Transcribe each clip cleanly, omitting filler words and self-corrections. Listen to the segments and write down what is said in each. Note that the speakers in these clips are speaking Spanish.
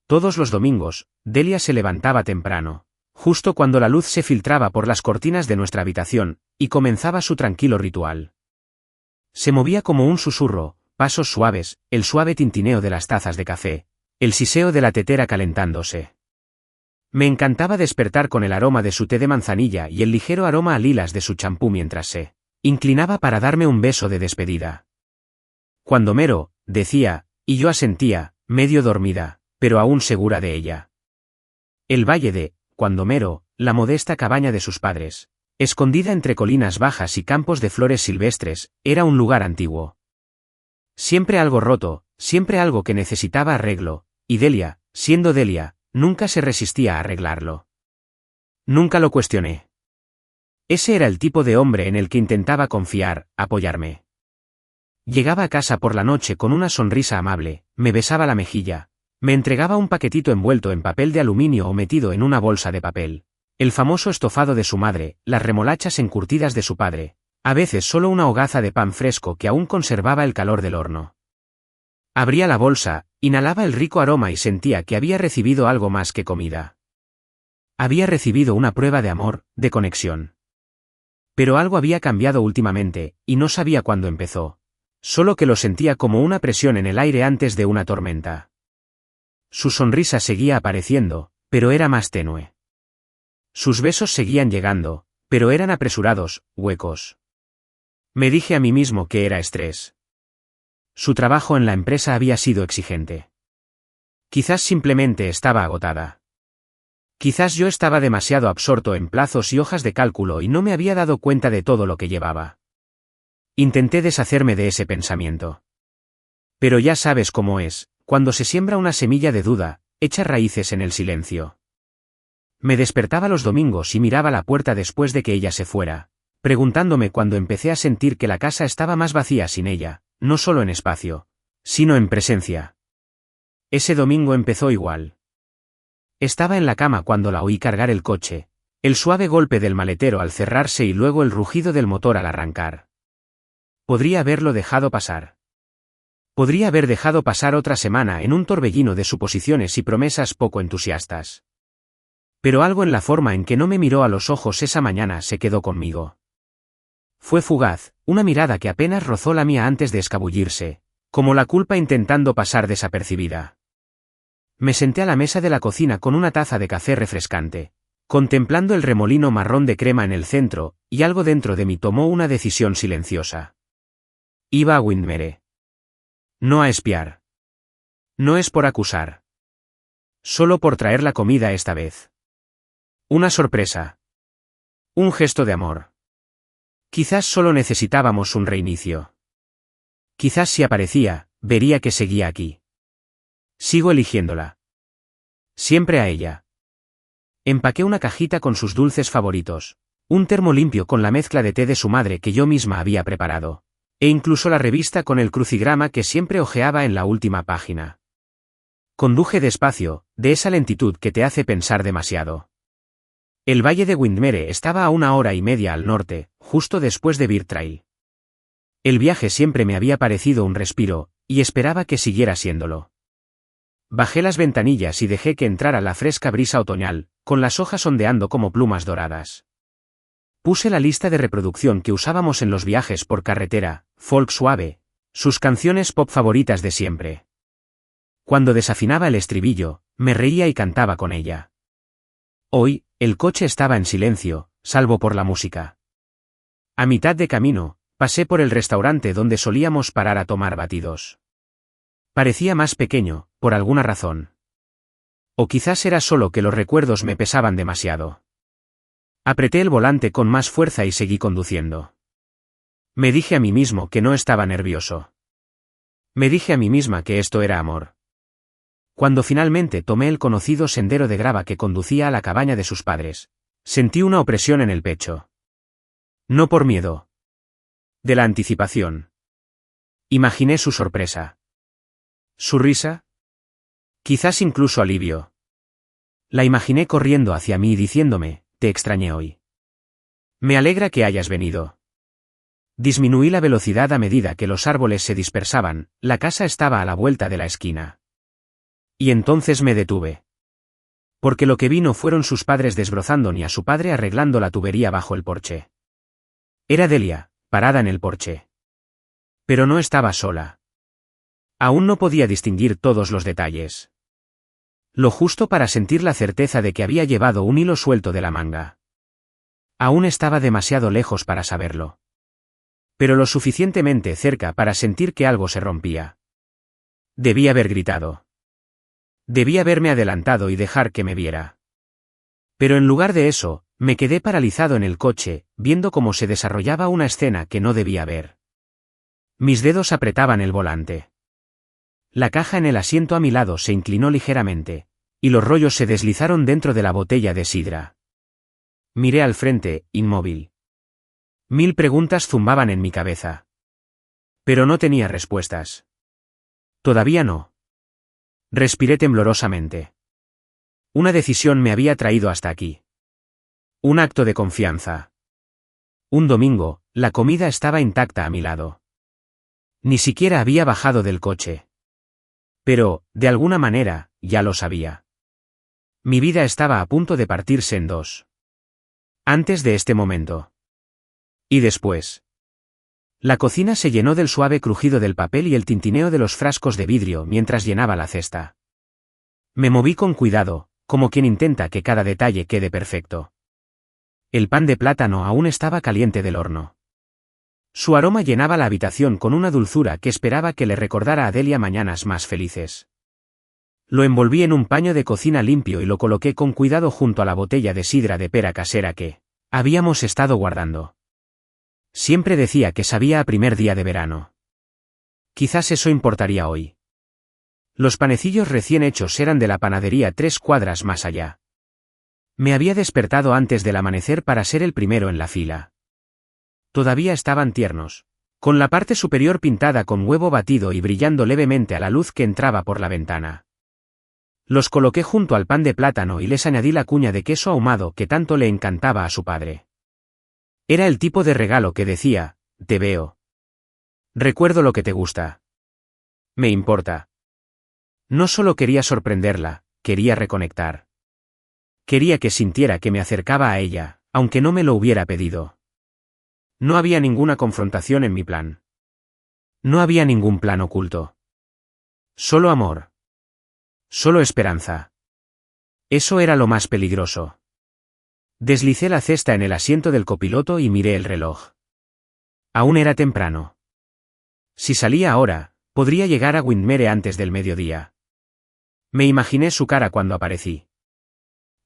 Todos los domingos, Delia se levantaba temprano, justo cuando la luz se filtraba por las cortinas de nuestra habitación, y comenzaba su tranquilo ritual. Se movía como un susurro, pasos suaves, el suave tintineo de las tazas de café, el siseo de la tetera calentándose. Me encantaba despertar con el aroma de su té de manzanilla y el ligero aroma a lilas de su champú mientras se inclinaba para darme un beso de despedida. Cuando Mero, decía, y yo asentía, medio dormida, pero aún segura de ella. El valle de Cuando Mero, la modesta cabaña de sus padres, escondida entre colinas bajas y campos de flores silvestres, era un lugar antiguo. Siempre algo roto, siempre algo que necesitaba arreglo, y Delia, siendo Delia, nunca se resistía a arreglarlo. Nunca lo cuestioné. Ese era el tipo de hombre en el que intentaba confiar, apoyarme. Llegaba a casa por la noche con una sonrisa amable, me besaba la mejilla, me entregaba un paquetito envuelto en papel de aluminio o metido en una bolsa de papel, el famoso estofado de su madre, las remolachas encurtidas de su padre, a veces solo una hogaza de pan fresco que aún conservaba el calor del horno. Abría la bolsa, inhalaba el rico aroma y sentía que había recibido algo más que comida. Había recibido una prueba de amor, de conexión. Pero algo había cambiado últimamente, y no sabía cuándo empezó. Solo que lo sentía como una presión en el aire antes de una tormenta. Su sonrisa seguía apareciendo, pero era más tenue. Sus besos seguían llegando, pero eran apresurados, huecos. Me dije a mí mismo que era estrés. Su trabajo en la empresa había sido exigente. Quizás simplemente estaba agotada. Quizás yo estaba demasiado absorto en plazos y hojas de cálculo y no me había dado cuenta de todo lo que llevaba. Intenté deshacerme de ese pensamiento. Pero ya sabes cómo es, cuando se siembra una semilla de duda, echa raíces en el silencio. Me despertaba los domingos y miraba la puerta después de que ella se fuera, preguntándome cuando empecé a sentir que la casa estaba más vacía sin ella, no solo en espacio, sino en presencia. Ese domingo empezó igual. Estaba en la cama cuando la oí cargar el coche, el suave golpe del maletero al cerrarse y luego el rugido del motor al arrancar. Podría haberlo dejado pasar. Podría haber dejado pasar otra semana en un torbellino de suposiciones y promesas poco entusiastas. Pero algo en la forma en que no me miró a los ojos esa mañana se quedó conmigo. Fue fugaz, una mirada que apenas rozó la mía antes de escabullirse, como la culpa intentando pasar desapercibida. Me senté a la mesa de la cocina con una taza de café refrescante, contemplando el remolino marrón de crema en el centro, y algo dentro de mí tomó una decisión silenciosa. Iba a Windmere. No a espiar. No es por acusar. Solo por traer la comida esta vez. Una sorpresa. Un gesto de amor. Quizás solo necesitábamos un reinicio. Quizás si aparecía, vería que seguía aquí. Sigo eligiéndola. Siempre a ella. Empaqué una cajita con sus dulces favoritos, un termo limpio con la mezcla de té de su madre que yo misma había preparado, e incluso la revista con el crucigrama que siempre hojeaba en la última página. Conduje despacio, de esa lentitud que te hace pensar demasiado. El valle de Windmere estaba a 1 hora y media al norte, justo después de Birtrail. El viaje siempre me había parecido un respiro, y esperaba que siguiera siéndolo. Bajé las ventanillas y dejé que entrara la fresca brisa otoñal, con las hojas ondeando como plumas doradas. Puse la lista de reproducción que usábamos en los viajes por carretera, folk suave, sus canciones pop favoritas de siempre. Cuando desafinaba el estribillo, me reía y cantaba con ella. Hoy, el coche estaba en silencio, salvo por la música. A mitad de camino, pasé por el restaurante donde solíamos parar a tomar batidos. Parecía más pequeño, por alguna razón. O quizás era solo que los recuerdos me pesaban demasiado. Apreté el volante con más fuerza y seguí conduciendo. Me dije a mí mismo que no estaba nervioso. Me dije a mí misma que esto era amor. Cuando finalmente tomé el conocido sendero de grava que conducía a la cabaña de sus padres, sentí una opresión en el pecho. No por miedo. De la anticipación. Imaginé su sorpresa. ¿Su risa? Quizás incluso alivio. La imaginé corriendo hacia mí y diciéndome, te extrañé hoy. Me alegra que hayas venido. Disminuí la velocidad a medida que los árboles se dispersaban, la casa estaba a la vuelta de la esquina. Y entonces me detuve. Porque lo que vi no fueron sus padres desbrozando ni a su padre arreglando la tubería bajo el porche. Era Delia, parada en el porche. Pero no estaba sola. Aún no podía distinguir todos los detalles. Lo justo para sentir la certeza de que había llevado un hilo suelto de la manga. Aún estaba demasiado lejos para saberlo. Pero lo suficientemente cerca para sentir que algo se rompía. Debía haber gritado. Debía haberme adelantado y dejar que me viera. Pero en lugar de eso, me quedé paralizado en el coche, viendo cómo se desarrollaba una escena que no debía ver. Mis dedos apretaban el volante. La caja en el asiento a mi lado se inclinó ligeramente, y los rollos se deslizaron dentro de la botella de sidra. Miré al frente, inmóvil. 1000 preguntas zumbaban en mi cabeza. Pero no tenía respuestas. Todavía no. Respiré temblorosamente. Una decisión me había traído hasta aquí. Un acto de confianza. Un domingo, la comida estaba intacta a mi lado. Ni siquiera había bajado del coche. Pero, de alguna manera, ya lo sabía. Mi vida estaba a punto de partirse en dos. Antes de este momento. Y después. La cocina se llenó del suave crujido del papel y el tintineo de los frascos de vidrio mientras llenaba la cesta. Me moví con cuidado, como quien intenta que cada detalle quede perfecto. El pan de plátano aún estaba caliente del horno. Su aroma llenaba la habitación con una dulzura que esperaba que le recordara a Delia mañanas más felices. Lo envolví en un paño de cocina limpio y lo coloqué con cuidado junto a la botella de sidra de pera casera que habíamos estado guardando. Siempre decía que sabía a primer día de verano. Quizás eso importaría hoy. Los panecillos recién hechos eran de la panadería 3 cuadras más allá. Me había despertado antes del amanecer para ser el primero en la fila. Todavía estaban tiernos, con la parte superior pintada con huevo batido y brillando levemente a la luz que entraba por la ventana. Los coloqué junto al pan de plátano y les añadí la cuña de queso ahumado que tanto le encantaba a su padre. Era el tipo de regalo que decía, te veo. Recuerdo lo que te gusta. Me importa. No solo quería sorprenderla, quería reconectar. Quería que sintiera que me acercaba a ella, aunque no me lo hubiera pedido. No había ninguna confrontación en mi plan. No había ningún plan oculto. Solo amor. Solo esperanza. Eso era lo más peligroso. Deslicé la cesta en el asiento del copiloto y miré el reloj. Aún era temprano. Si salía ahora, podría llegar a Windmere antes del mediodía. Me imaginé su cara cuando aparecí.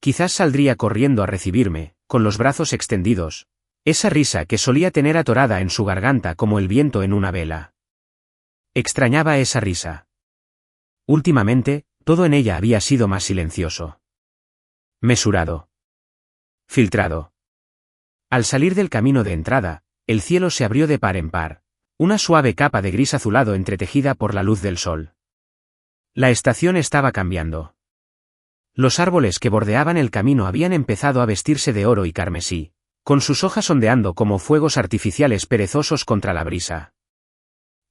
Quizás saldría corriendo a recibirme, con los brazos extendidos, esa risa que solía tener atorada en su garganta como el viento en una vela. Extrañaba esa risa. Últimamente, todo en ella había sido más silencioso. Mesurado. Filtrado. Al salir del camino de entrada, el cielo se abrió de par en par, una suave capa de gris azulado entretejida por la luz del sol. La estación estaba cambiando. Los árboles que bordeaban el camino habían empezado a vestirse de oro y carmesí, con sus hojas ondeando como fuegos artificiales perezosos contra la brisa.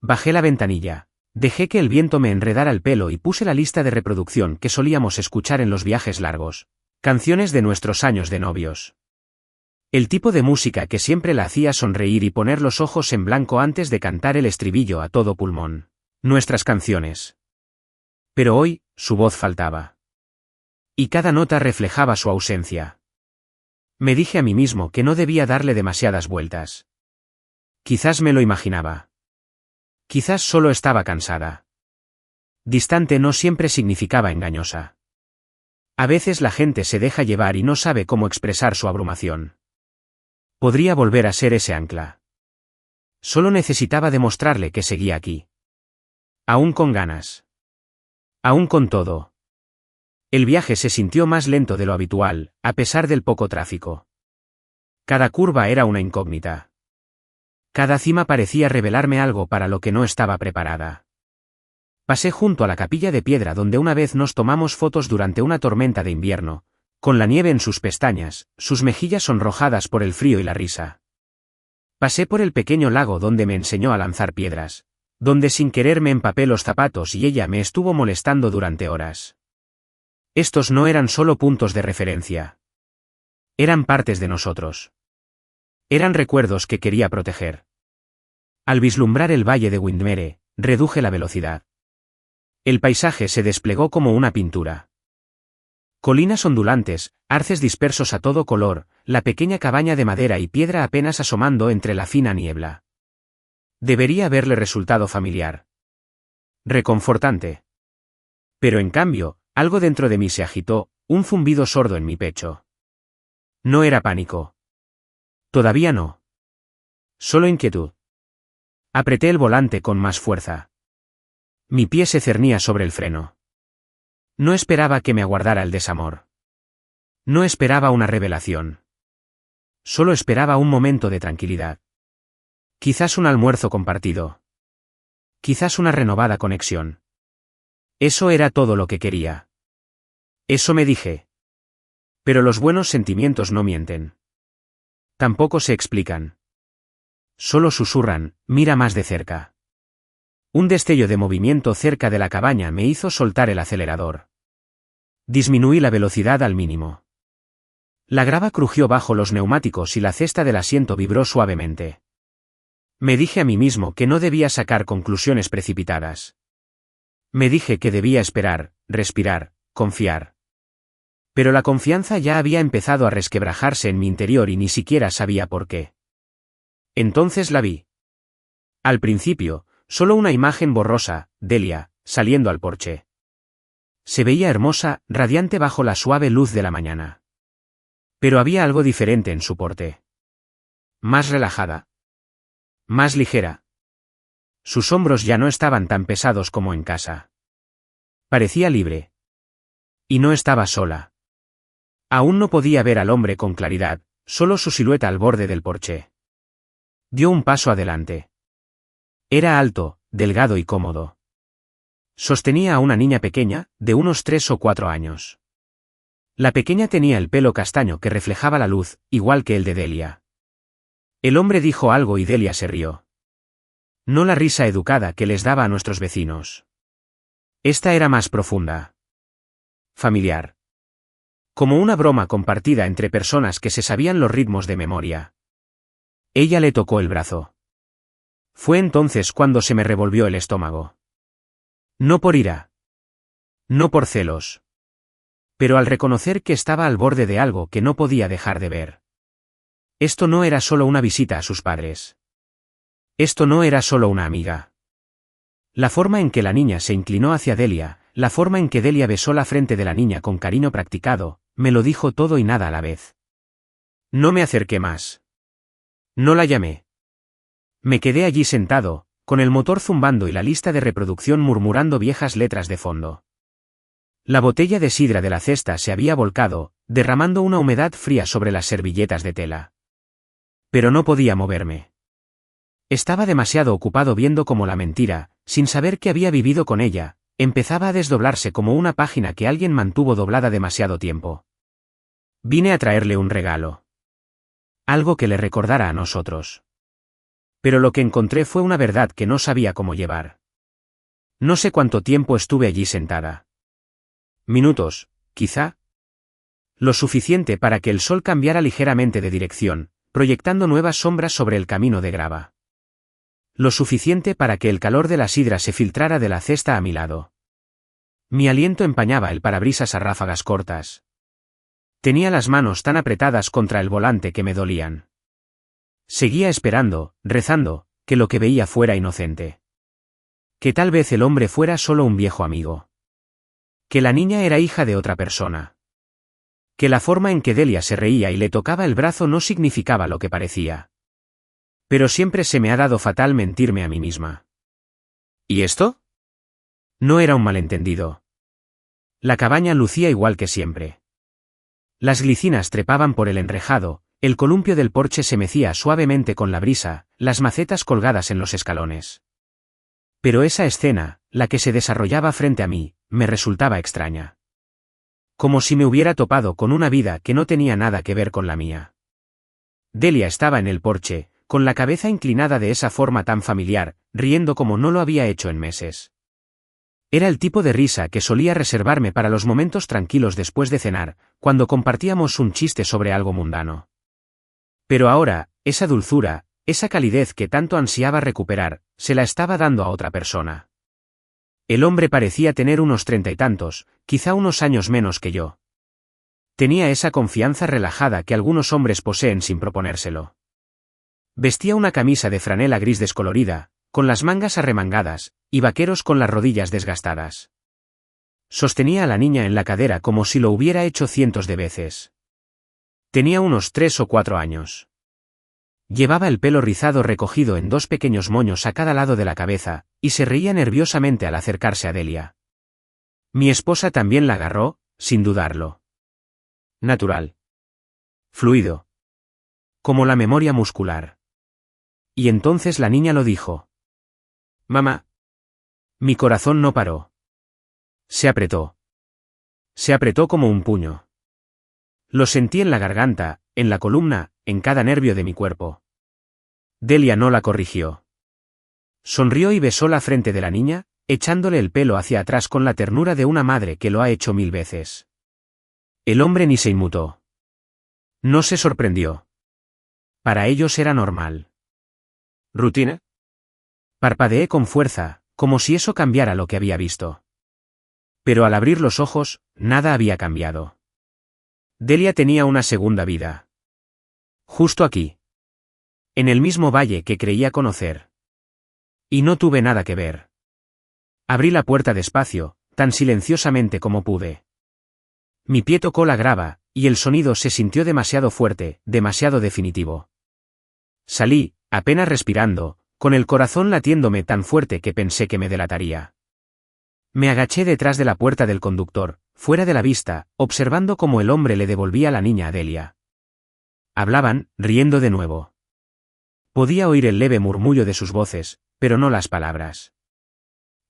Bajé la ventanilla, dejé que el viento me enredara el pelo y puse la lista de reproducción que solíamos escuchar en los viajes largos. Canciones de nuestros años de novios. El tipo de música que siempre la hacía sonreír y poner los ojos en blanco antes de cantar el estribillo a todo pulmón. Nuestras canciones. Pero hoy, su voz faltaba. Y cada nota reflejaba su ausencia. Me dije a mí mismo que no debía darle demasiadas vueltas. Quizás me lo imaginaba. Quizás solo estaba cansada. Distante no siempre significaba engañosa. A veces la gente se deja llevar y no sabe cómo expresar su abrumación. Podría volver a ser ese ancla. Solo necesitaba demostrarle que seguía aquí. Aún con ganas. Aún con todo. El viaje se sintió más lento de lo habitual, a pesar del poco tráfico. Cada curva era una incógnita. Cada cima parecía revelarme algo para lo que no estaba preparada. Pasé junto a la capilla de piedra donde una vez nos tomamos fotos durante una tormenta de invierno, con la nieve en sus pestañas, sus mejillas sonrojadas por el frío y la risa. Pasé por el pequeño lago donde me enseñó a lanzar piedras, donde sin querer me empapé los zapatos y ella me estuvo molestando durante horas. Estos no eran solo puntos de referencia. Eran partes de nosotros. Eran recuerdos que quería proteger. Al vislumbrar el valle de Windmere, reduje la velocidad. El paisaje se desplegó como una pintura. Colinas ondulantes, arces dispersos a todo color, la pequeña cabaña de madera y piedra apenas asomando entre la fina niebla. Debería haberle resultado familiar. Reconfortante. Pero en cambio, algo dentro de mí se agitó, un zumbido sordo en mi pecho. No era pánico. Todavía no. Solo inquietud. Apreté el volante con más fuerza. Mi pie se cernía sobre el freno. No esperaba que me aguardara el desamor. No esperaba una revelación. Solo esperaba un momento de tranquilidad. Quizás un almuerzo compartido. Quizás una renovada conexión. Eso era todo lo que quería. Eso me dije. Pero los buenos sentimientos no mienten. Tampoco se explican. Solo susurran, mira más de cerca. Un destello de movimiento cerca de la cabaña me hizo soltar el acelerador. Disminuí la velocidad al mínimo. La grava crujió bajo los neumáticos y la cesta del asiento vibró suavemente. Me dije a mí mismo que no debía sacar conclusiones precipitadas. Me dije que debía esperar, respirar, confiar. Pero la confianza ya había empezado a resquebrajarse en mi interior y ni siquiera sabía por qué. Entonces la vi. Al principio, solo una imagen borrosa, Delia, saliendo al porche. Se veía hermosa, radiante bajo la suave luz de la mañana. Pero había algo diferente en su porte. Más relajada. Más ligera. Sus hombros ya no estaban tan pesados como en casa. Parecía libre. Y no estaba sola. Aún no podía ver al hombre con claridad, solo su silueta al borde del porche. Dio un paso adelante. Era alto, delgado y cómodo. Sostenía a una niña pequeña, de unos 3 o 4 años. La pequeña tenía el pelo castaño que reflejaba la luz, igual que el de Delia. El hombre dijo algo y Delia se rió. No la risa educada que les daba a nuestros vecinos. Esta era más profunda. Familiar. Como una broma compartida entre personas que se sabían los ritmos de memoria. Ella le tocó el brazo. Fue entonces cuando se me revolvió el estómago. No por ira. No por celos. Pero al reconocer que estaba al borde de algo que no podía dejar de ver. Esto no era solo una visita a sus padres. Esto no era solo una amiga. La forma en que la niña se inclinó hacia Delia, la forma en que Delia besó la frente de la niña con cariño practicado, me lo dijo todo y nada a la vez. No me acerqué más. No la llamé. Me quedé allí sentado, con el motor zumbando y la lista de reproducción murmurando viejas letras de fondo. La botella de sidra de la cesta se había volcado, derramando una humedad fría sobre las servilletas de tela. Pero no podía moverme. Estaba demasiado ocupado viendo cómo la mentira, sin saber que había vivido con ella, empezaba a desdoblarse como una página que alguien mantuvo doblada demasiado tiempo. Vine a traerle un regalo. Algo que le recordara a nosotros. Pero lo que encontré fue una verdad que no sabía cómo llevar. No sé cuánto tiempo estuve allí sentada. Minutos, quizá. Lo suficiente para que el sol cambiara ligeramente de dirección, proyectando nuevas sombras sobre el camino de grava. Lo suficiente para que el calor de la sidra se filtrara de la cesta a mi lado. Mi aliento empañaba el parabrisas a ráfagas cortas. Tenía las manos tan apretadas contra el volante que me dolían. Seguía esperando, rezando, que lo que veía fuera inocente. Que tal vez el hombre fuera solo un viejo amigo. Que la niña era hija de otra persona. Que la forma en que Delia se reía y le tocaba el brazo no significaba lo que parecía. Pero siempre se me ha dado fatal mentirme a mí misma. ¿Y esto? No era un malentendido. La cabaña lucía igual que siempre. Las glicinas trepaban por el enrejado, el columpio del porche se mecía suavemente con la brisa, las macetas colgadas en los escalones. Pero esa escena, la que se desarrollaba frente a mí, me resultaba extraña. Como si me hubiera topado con una vida que no tenía nada que ver con la mía. Delia estaba en el porche, con la cabeza inclinada de esa forma tan familiar, riendo como no lo había hecho en meses. Era el tipo de risa que solía reservarme para los momentos tranquilos después de cenar, cuando compartíamos un chiste sobre algo mundano. Pero ahora, esa dulzura, esa calidez que tanto ansiaba recuperar, se la estaba dando a otra persona. El hombre parecía tener unos 30 y tantos, quizá unos años menos que yo. Tenía esa confianza relajada que algunos hombres poseen sin proponérselo. Vestía una camisa de franela gris descolorida, con las mangas arremangadas, y vaqueros con las rodillas desgastadas. Sostenía a la niña en la cadera como si lo hubiera hecho cientos de veces. Tenía unos 3 o 4 años. Llevaba el pelo rizado recogido en 2 pequeños moños a cada lado de la cabeza, y se reía nerviosamente al acercarse a Delia. Mi esposa también la agarró, sin dudarlo. Natural. Fluido. Como la memoria muscular. Y entonces la niña lo dijo. Mamá. Mi corazón no paró. Se apretó. Se apretó como un puño. Lo sentí en la garganta, en la columna, en cada nervio de mi cuerpo. Delia no la corrigió. Sonrió y besó la frente de la niña, echándole el pelo hacia atrás con la ternura de una madre que lo ha hecho 1000 veces. El hombre ni se inmutó. No se sorprendió. Para ellos era normal. ¿Rutina? Parpadeé con fuerza, como si eso cambiara lo que había visto. Pero al abrir los ojos, nada había cambiado. Delia tenía una segunda vida. Justo aquí. En el mismo valle que creía conocer. Y no tuve nada que ver. Abrí la puerta despacio, tan silenciosamente como pude. Mi pie tocó la grava, y el sonido se sintió demasiado fuerte, demasiado definitivo. Salí, apenas respirando, con el corazón latiéndome tan fuerte que pensé que me delataría. Me agaché detrás de la puerta del conductor, fuera de la vista, observando cómo el hombre le devolvía la niña a Delia. Hablaban, riendo de nuevo. Podía oír el leve murmullo de sus voces, pero no las palabras.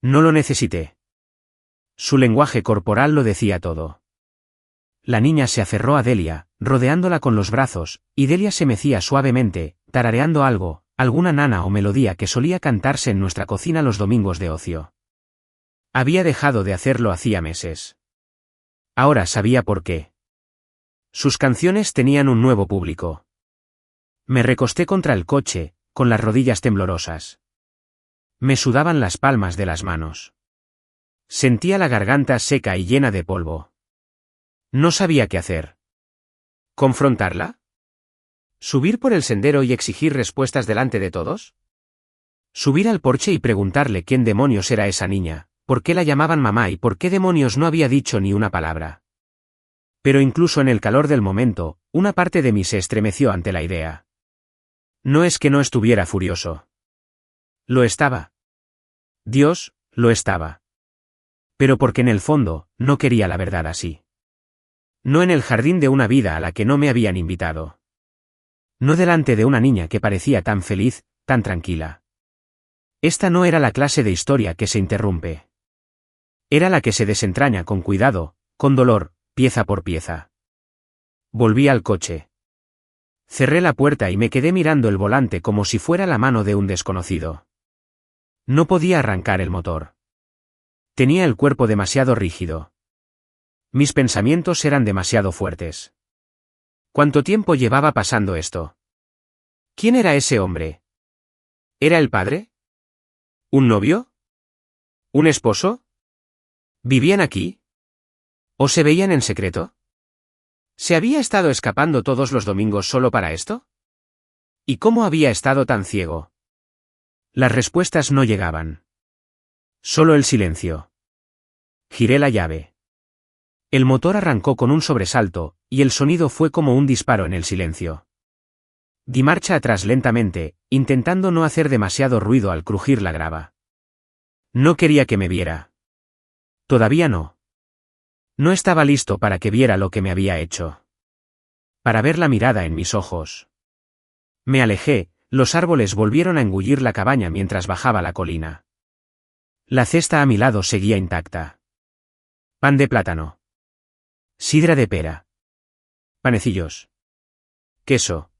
No lo necesité. Su lenguaje corporal lo decía todo. La niña se aferró a Delia, rodeándola con los brazos, y Delia se mecía suavemente, tarareando algo, alguna nana o melodía que solía cantarse en nuestra cocina los domingos de ocio. Había dejado de hacerlo hacía meses. Ahora sabía por qué. Sus canciones tenían un nuevo público. Me recosté contra el coche, con las rodillas temblorosas. Me sudaban las palmas de las manos. Sentía la garganta seca y llena de polvo. No sabía qué hacer. ¿Confrontarla? ¿Subir por el sendero y exigir respuestas delante de todos? ¿Subir al porche y preguntarle quién demonios era esa niña, por qué la llamaban mamá y por qué demonios no había dicho ni una palabra? Pero incluso en el calor del momento, una parte de mí se estremeció ante la idea. No es que no estuviera furioso. Lo estaba. Dios, lo estaba. Pero porque en el fondo, no quería la verdad así. No en el jardín de una vida a la que no me habían invitado. No delante de una niña que parecía tan feliz, tan tranquila. Esta no era la clase de historia que se interrumpe. Era la que se desentraña con cuidado, con dolor, pieza por pieza. Volví al coche. Cerré la puerta y me quedé mirando el volante como si fuera la mano de un desconocido. No podía arrancar el motor. Tenía el cuerpo demasiado rígido. Mis pensamientos eran demasiado fuertes. ¿Cuánto tiempo llevaba pasando esto? ¿Quién era ese hombre? ¿Era el padre? ¿Un novio? ¿Un esposo? ¿Vivían aquí? ¿O se veían en secreto? ¿Se había estado escapando todos los domingos solo para esto? ¿Y cómo había estado tan ciego? Las respuestas no llegaban. Solo el silencio. Giré la llave. El motor arrancó con un sobresalto, y el sonido fue como un disparo en el silencio. Di marcha atrás lentamente, intentando no hacer demasiado ruido al crujir la grava. No quería que me viera. Todavía no. No estaba listo para que viera lo que me había hecho. Para ver la mirada en mis ojos. Me alejé, los árboles volvieron a engullir la cabaña mientras bajaba la colina. La cesta a mi lado seguía intacta. Pan de plátano. Sidra de pera. Panecillos. Queso.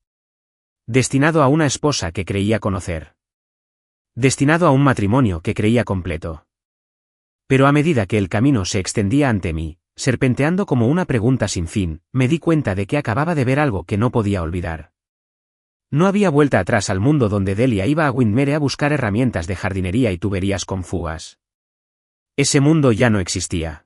Destinado a una esposa que creía conocer. Destinado a un matrimonio que creía completo. Pero a medida que el camino se extendía ante mí, serpenteando como una pregunta sin fin, me di cuenta de que acababa de ver algo que no podía olvidar. No había vuelta atrás al mundo donde Delia iba a Windmere a buscar herramientas de jardinería y tuberías con fugas. Ese mundo ya no existía.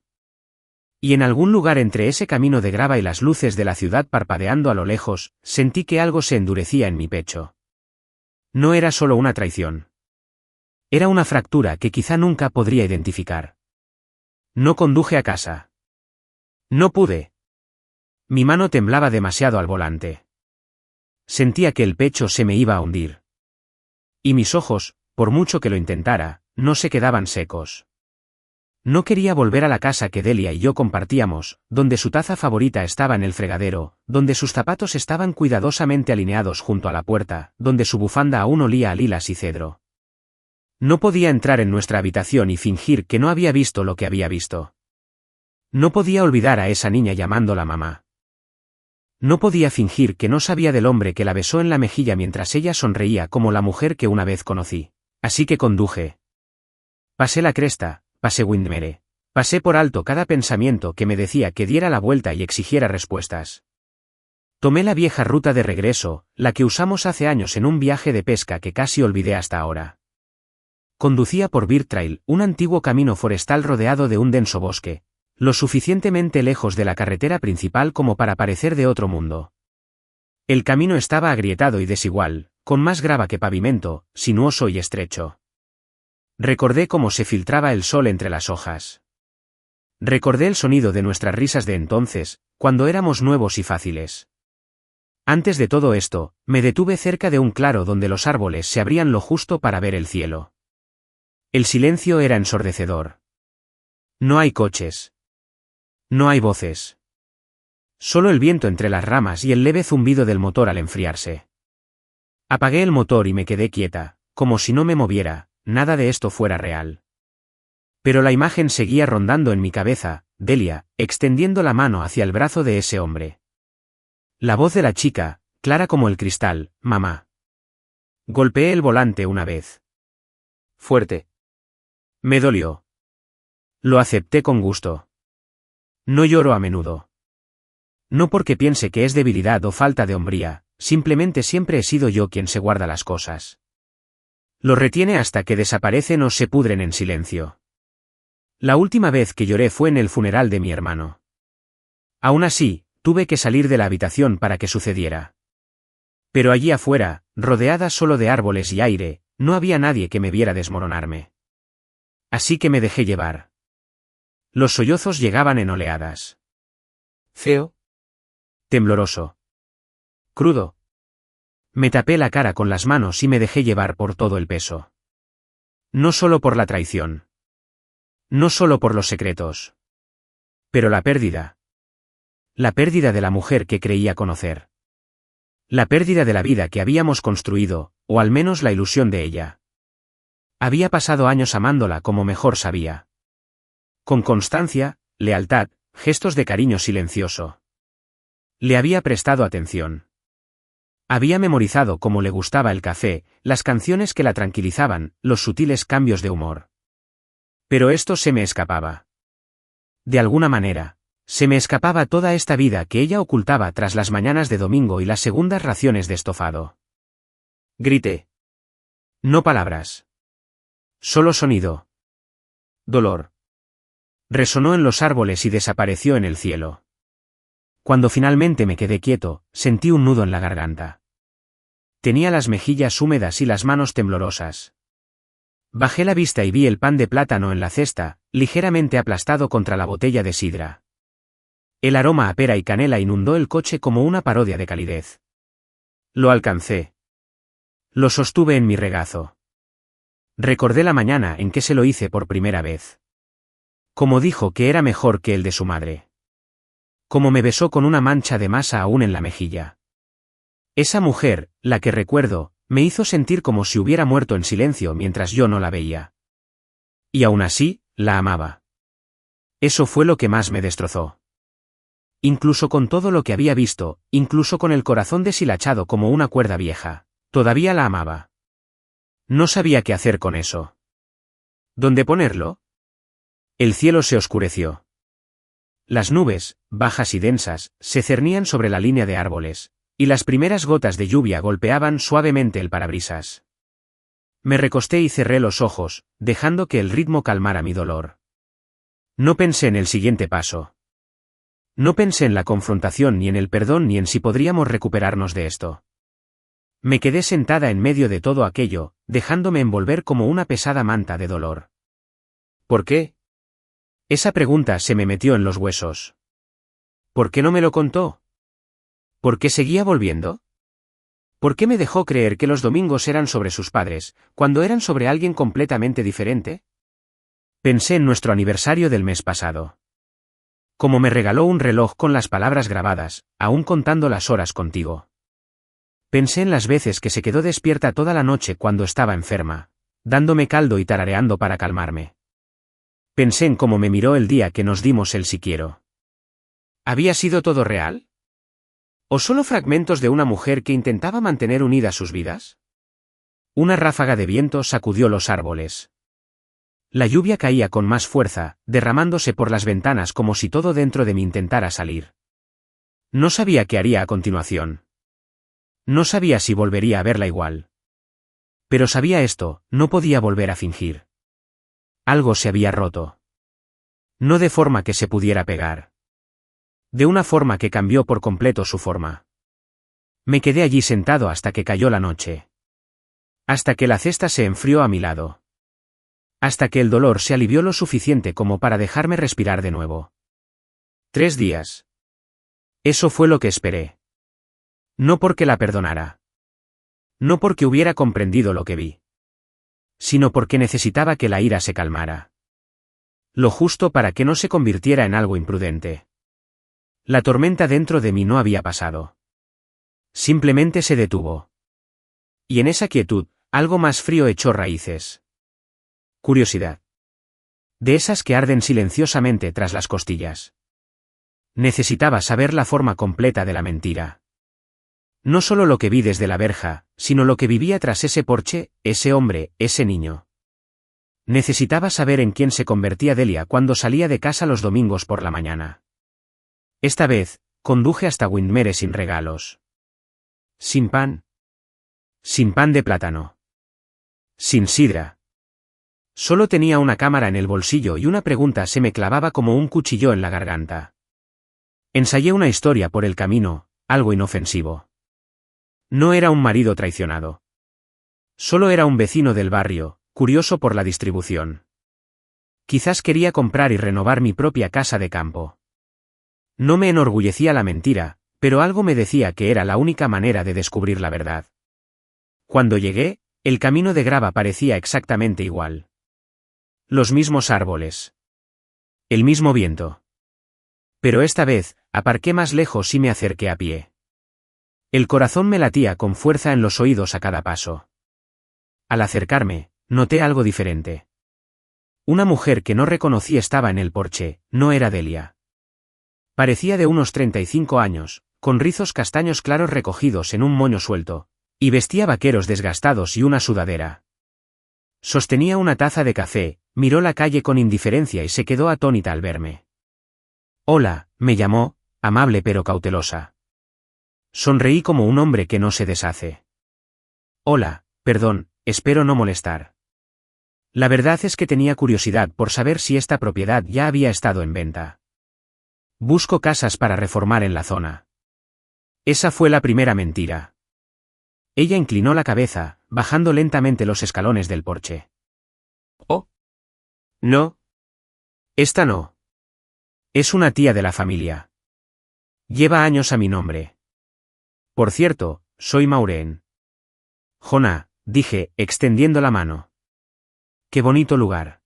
Y en algún lugar entre ese camino de grava y las luces de la ciudad parpadeando a lo lejos, sentí que algo se endurecía en mi pecho. No era solo una traición. Era una fractura que quizá nunca podría identificar. No conduje a casa. No pude. Mi mano temblaba demasiado al volante. Sentía que el pecho se me iba a hundir. Y mis ojos, por mucho que lo intentara, no se quedaban secos. No quería volver a la casa que Delia y yo compartíamos, donde su taza favorita estaba en el fregadero, donde sus zapatos estaban cuidadosamente alineados junto a la puerta, donde su bufanda aún olía a lilas y cedro. No podía entrar en nuestra habitación y fingir que no había visto lo que había visto. No podía olvidar a esa niña llamándola mamá. No podía fingir que no sabía del hombre que la besó en la mejilla mientras ella sonreía como la mujer que una vez conocí. Así que conduje. Pasé la cresta, pasé Windmere. Pasé por alto cada pensamiento que me decía que diera la vuelta y exigiera respuestas. Tomé la vieja ruta de regreso, la que usamos hace años en un viaje de pesca que casi olvidé hasta ahora. Conducía por Bird Trail, un antiguo camino forestal rodeado de un denso bosque, lo suficientemente lejos de la carretera principal como para parecer de otro mundo. El camino estaba agrietado y desigual, con más grava que pavimento, sinuoso y estrecho. Recordé cómo se filtraba el sol entre las hojas. Recordé el sonido de nuestras risas de entonces, cuando éramos nuevos y fáciles. Antes de todo esto, me detuve cerca de un claro donde los árboles se abrían lo justo para ver el cielo. El silencio era ensordecedor. No hay coches. No hay voces. Solo el viento entre las ramas y el leve zumbido del motor al enfriarse. Apagué el motor y me quedé quieta, como si no me moviera, nada de esto fuera real. Pero la imagen seguía rondando en mi cabeza, Delia, extendiendo la mano hacia el brazo de ese hombre. La voz de la chica, clara como el cristal, mamá. Golpeé el volante una vez. Fuerte. Me dolió. Lo acepté con gusto. No lloro a menudo. No porque piense que es debilidad o falta de hombría, simplemente siempre he sido yo quien se guarda las cosas. Lo retiene hasta que desaparecen o se pudren en silencio. La última vez que lloré fue en el funeral de mi hermano. Aún así, tuve que salir de la habitación para que sucediera. Pero allí afuera, rodeada solo de árboles y aire, no había nadie que me viera desmoronarme. Así que me dejé llevar. Los sollozos llegaban en oleadas. Feo. Tembloroso. Crudo. Me tapé la cara con las manos y me dejé llevar por todo el peso. No solo por la traición. No solo por los secretos. Pero la pérdida. La pérdida de la mujer que creía conocer. La pérdida de la vida que habíamos construido, o al menos la ilusión de ella. Había pasado años amándola como mejor sabía. Con constancia, lealtad, gestos de cariño silencioso. Le había prestado atención. Había memorizado cómo le gustaba el café, las canciones que la tranquilizaban, los sutiles cambios de humor. Pero esto se me escapaba. De alguna manera, se me escapaba toda esta vida que ella ocultaba tras las mañanas de domingo y las segundas raciones de estofado. Grité. No palabras. Solo sonido. Dolor. Resonó en los árboles y desapareció en el cielo. Cuando finalmente me quedé quieto, sentí un nudo en la garganta. Tenía las mejillas húmedas y las manos temblorosas. Bajé la vista y vi el pan de plátano en la cesta, ligeramente aplastado contra la botella de sidra. El aroma a pera y canela inundó el coche como una parodia de calidez. Lo alcancé. Lo sostuve en mi regazo. Recordé la mañana en que se lo hice por primera vez. Como dijo que era mejor que el de su madre. Como me besó con una mancha de masa aún en la mejilla. Esa mujer, la que recuerdo, me hizo sentir como si hubiera muerto en silencio mientras yo no la veía. Y aún así, la amaba. Eso fue lo que más me destrozó. Incluso con todo lo que había visto, incluso con el corazón deshilachado como una cuerda vieja, todavía la amaba. No sabía qué hacer con eso. ¿Dónde ponerlo? El cielo se oscureció. Las nubes, bajas y densas, se cernían sobre la línea de árboles, y las primeras gotas de lluvia golpeaban suavemente el parabrisas. Me recosté y cerré los ojos, dejando que el ritmo calmara mi dolor. No pensé en el siguiente paso. No pensé en la confrontación ni en el perdón ni en si podríamos recuperarnos de esto. Me quedé sentada en medio de todo aquello, dejándome envolver como una pesada manta de dolor. ¿Por qué? Esa pregunta se me metió en los huesos. ¿Por qué no me lo contó? ¿Por qué seguía volviendo? ¿Por qué me dejó creer que los domingos eran sobre sus padres, cuando eran sobre alguien completamente diferente? Pensé en nuestro aniversario del mes pasado. Como me regaló un reloj con las palabras grabadas, aún contando las horas contigo. Pensé en las veces que se quedó despierta toda la noche cuando estaba enferma, dándome caldo y tarareando para calmarme. Pensé en cómo me miró el día que nos dimos el si quiero. ¿Había sido todo real? ¿O solo fragmentos de una mujer que intentaba mantener unidas sus vidas? Una ráfaga de viento sacudió los árboles. La lluvia caía con más fuerza, derramándose por las ventanas como si todo dentro de mí intentara salir. No sabía qué haría a continuación. No sabía si volvería a verla igual. Pero sabía esto, no podía volver a fingir. Algo se había roto. No de forma que se pudiera pegar. De una forma que cambió por completo su forma. Me quedé allí sentado hasta que cayó la noche. Hasta que la cesta se enfrió a mi lado. Hasta que el dolor se alivió lo suficiente como para dejarme respirar de nuevo. 3 días. Eso fue lo que esperé. No porque la perdonara. No porque hubiera comprendido lo que vi. Sino porque necesitaba que la ira se calmara. Lo justo para que no se convirtiera en algo imprudente. La tormenta dentro de mí no había pasado. Simplemente se detuvo. Y en esa quietud, algo más frío echó raíces. Curiosidad. De esas que arden silenciosamente tras las costillas. Necesitaba saber la forma completa de la mentira. No solo lo que vi desde la verja, sino lo que vivía tras ese porche, ese hombre, ese niño. Necesitaba saber en quién se convertía Delia cuando salía de casa los domingos por la mañana. Esta vez, conduje hasta Windmere sin regalos. Sin pan. Sin pan de plátano. Sin sidra. Solo tenía una cámara en el bolsillo y una pregunta se me clavaba como un cuchillo en la garganta. Ensayé una historia por el camino, algo inofensivo. No era un marido traicionado. Solo era un vecino del barrio, curioso por la distribución. Quizás quería comprar y renovar mi propia casa de campo. No me enorgullecía la mentira, pero algo me decía que era la única manera de descubrir la verdad. Cuando llegué, el camino de grava parecía exactamente igual. Los mismos árboles. El mismo viento. Pero esta vez, aparqué más lejos y me acerqué a pie. El corazón me latía con fuerza en los oídos a cada paso. Al acercarme, noté algo diferente. Una mujer que no reconocí estaba en el porche, no era Delia. Parecía de unos 35 años, con rizos castaños claros recogidos en un moño suelto, y vestía vaqueros desgastados y una sudadera. Sostenía una taza de café, miró la calle con indiferencia y se quedó atónita al verme. Hola, me llamó, amable pero cautelosa. Sonreí como un hombre que no se deshace. Hola, perdón, espero no molestar. La verdad es que tenía curiosidad por saber si esta propiedad ya había estado en venta. Busco casas para reformar en la zona. Esa fue la primera mentira. Ella inclinó la cabeza, bajando lentamente los escalones del porche. Oh. No. Esta no. Es una tía de la familia. Lleva años a mi nombre. Por cierto, soy Maureen. Jonah, dije, extendiendo la mano. Qué bonito lugar.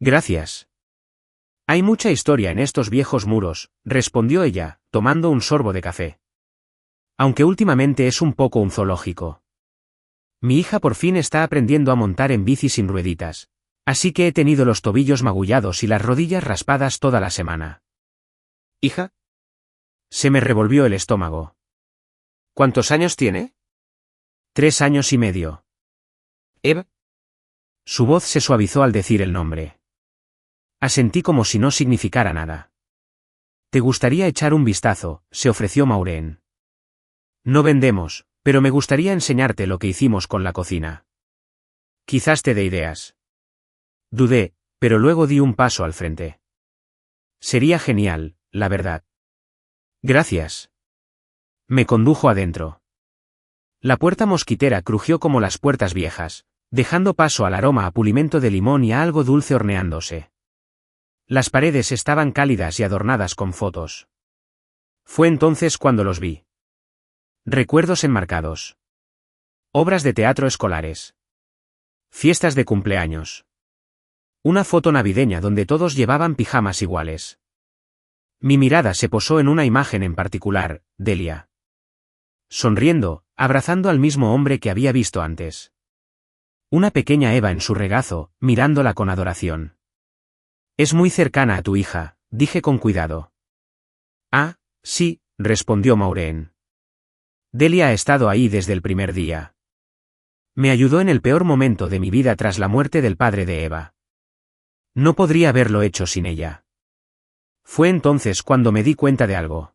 Gracias. Hay mucha historia en estos viejos muros, respondió ella, tomando un sorbo de café. Aunque últimamente es un poco un zoológico. Mi hija por fin está aprendiendo a montar en bici sin rueditas, así que he tenido los tobillos magullados y las rodillas raspadas toda la semana. ¿Hija? Se me revolvió el estómago. ¿Cuántos años tiene? 3 años y medio. Eva. Su voz se suavizó al decir el nombre. Asentí como si no significara nada. ¿Te gustaría echar un vistazo?, se ofreció Maureen. No vendemos, pero me gustaría enseñarte lo que hicimos con la cocina. Quizás te dé ideas. Dudé, pero luego di un paso al frente. Sería genial, la verdad. Gracias. Me condujo adentro. La puerta mosquitera crujió como las puertas viejas, dejando paso al aroma a pulimento de limón y a algo dulce horneándose. Las paredes estaban cálidas y adornadas con fotos. Fue entonces cuando los vi. Recuerdos enmarcados. Obras de teatro escolares. Fiestas de cumpleaños. Una foto navideña donde todos llevaban pijamas iguales. Mi mirada se posó en una imagen en particular, Delia. Sonriendo, abrazando al mismo hombre que había visto antes. Una pequeña Eva en su regazo, mirándola con adoración. Es muy cercana a tu hija, dije con cuidado. Ah, sí, respondió Maureen. Delia ha estado ahí desde el primer día. Me ayudó en el peor momento de mi vida tras la muerte del padre de Eva. No podría haberlo hecho sin ella. Fue entonces cuando me di cuenta de algo.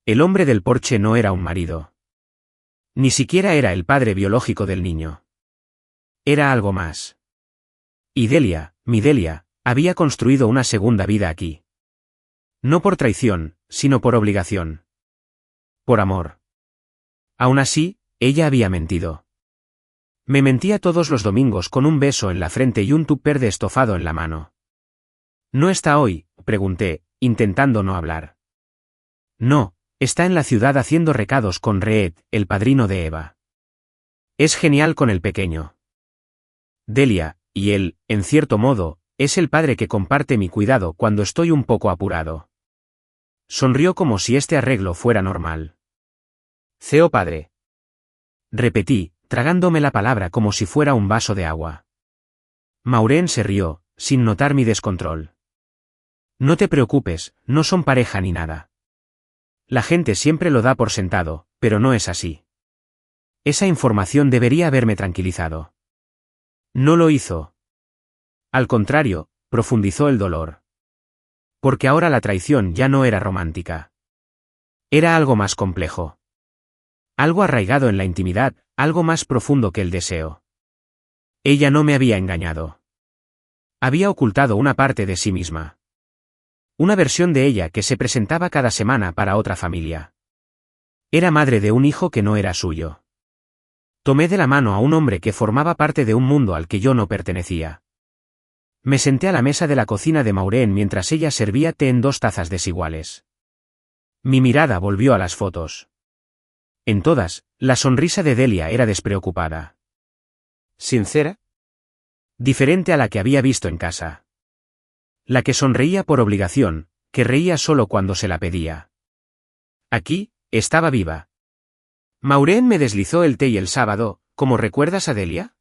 El hombre del porche no era un marido. Ni siquiera era el padre biológico del niño. Era algo más. Y Delia, mi Delia, había construido una segunda vida aquí. No por traición, sino por obligación. Por amor. Aún así, ella había mentido. Me mentía todos los domingos con un beso en la frente y un tupper de estofado en la mano. ¿No está hoy?, pregunté, intentando no hablar. No, está en la ciudad haciendo recados con Reed, el padrino de Eva. Es genial con el pequeño. Delia, y él, en cierto modo, es el padre que comparte mi cuidado cuando estoy un poco apurado. Sonrió como si este arreglo fuera normal. «Ceo padre», repetí, tragándome la palabra como si fuera un vaso de agua. Maureen se rió, sin notar mi descontrol. No te preocupes, no son pareja ni nada. La gente siempre lo da por sentado, pero no es así. Esa información debería haberme tranquilizado. No lo hizo. Al contrario, profundizó el dolor. Porque ahora la traición ya no era romántica. Era algo más complejo. Algo arraigado en la intimidad, algo más profundo que el deseo. Ella no me había engañado. Había ocultado una parte de sí misma. Una versión de ella que se presentaba cada semana para otra familia. Era madre de un hijo que no era suyo. Tomé de la mano a un hombre que formaba parte de un mundo al que yo no pertenecía. Me senté a la mesa de la cocina de Maureen mientras ella servía té en 2 tazas desiguales. Mi mirada volvió a las fotos. En todas, la sonrisa de Delia era despreocupada. ¿Sincera? Diferente a la que había visto en casa. La que sonreía por obligación, que reía solo cuando se la pedía. Aquí, estaba viva. Maureen me deslizó el té y el sábado, ¿cómo recuerdas a Delia?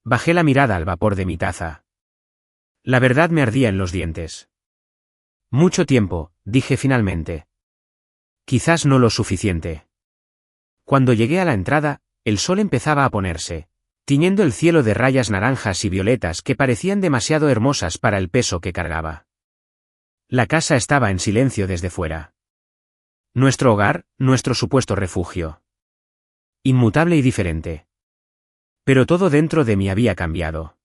Bajé la mirada al vapor de mi taza. La verdad me ardía en los dientes. Mucho tiempo, dije finalmente. Quizás no lo suficiente. Cuando llegué a la entrada, el sol empezaba a ponerse, tiñendo el cielo de rayas naranjas y violetas que parecían demasiado hermosas para el peso que cargaba. La casa estaba en silencio desde fuera. Nuestro hogar, nuestro supuesto refugio. Inmutable y diferente. Pero todo dentro de mí había cambiado.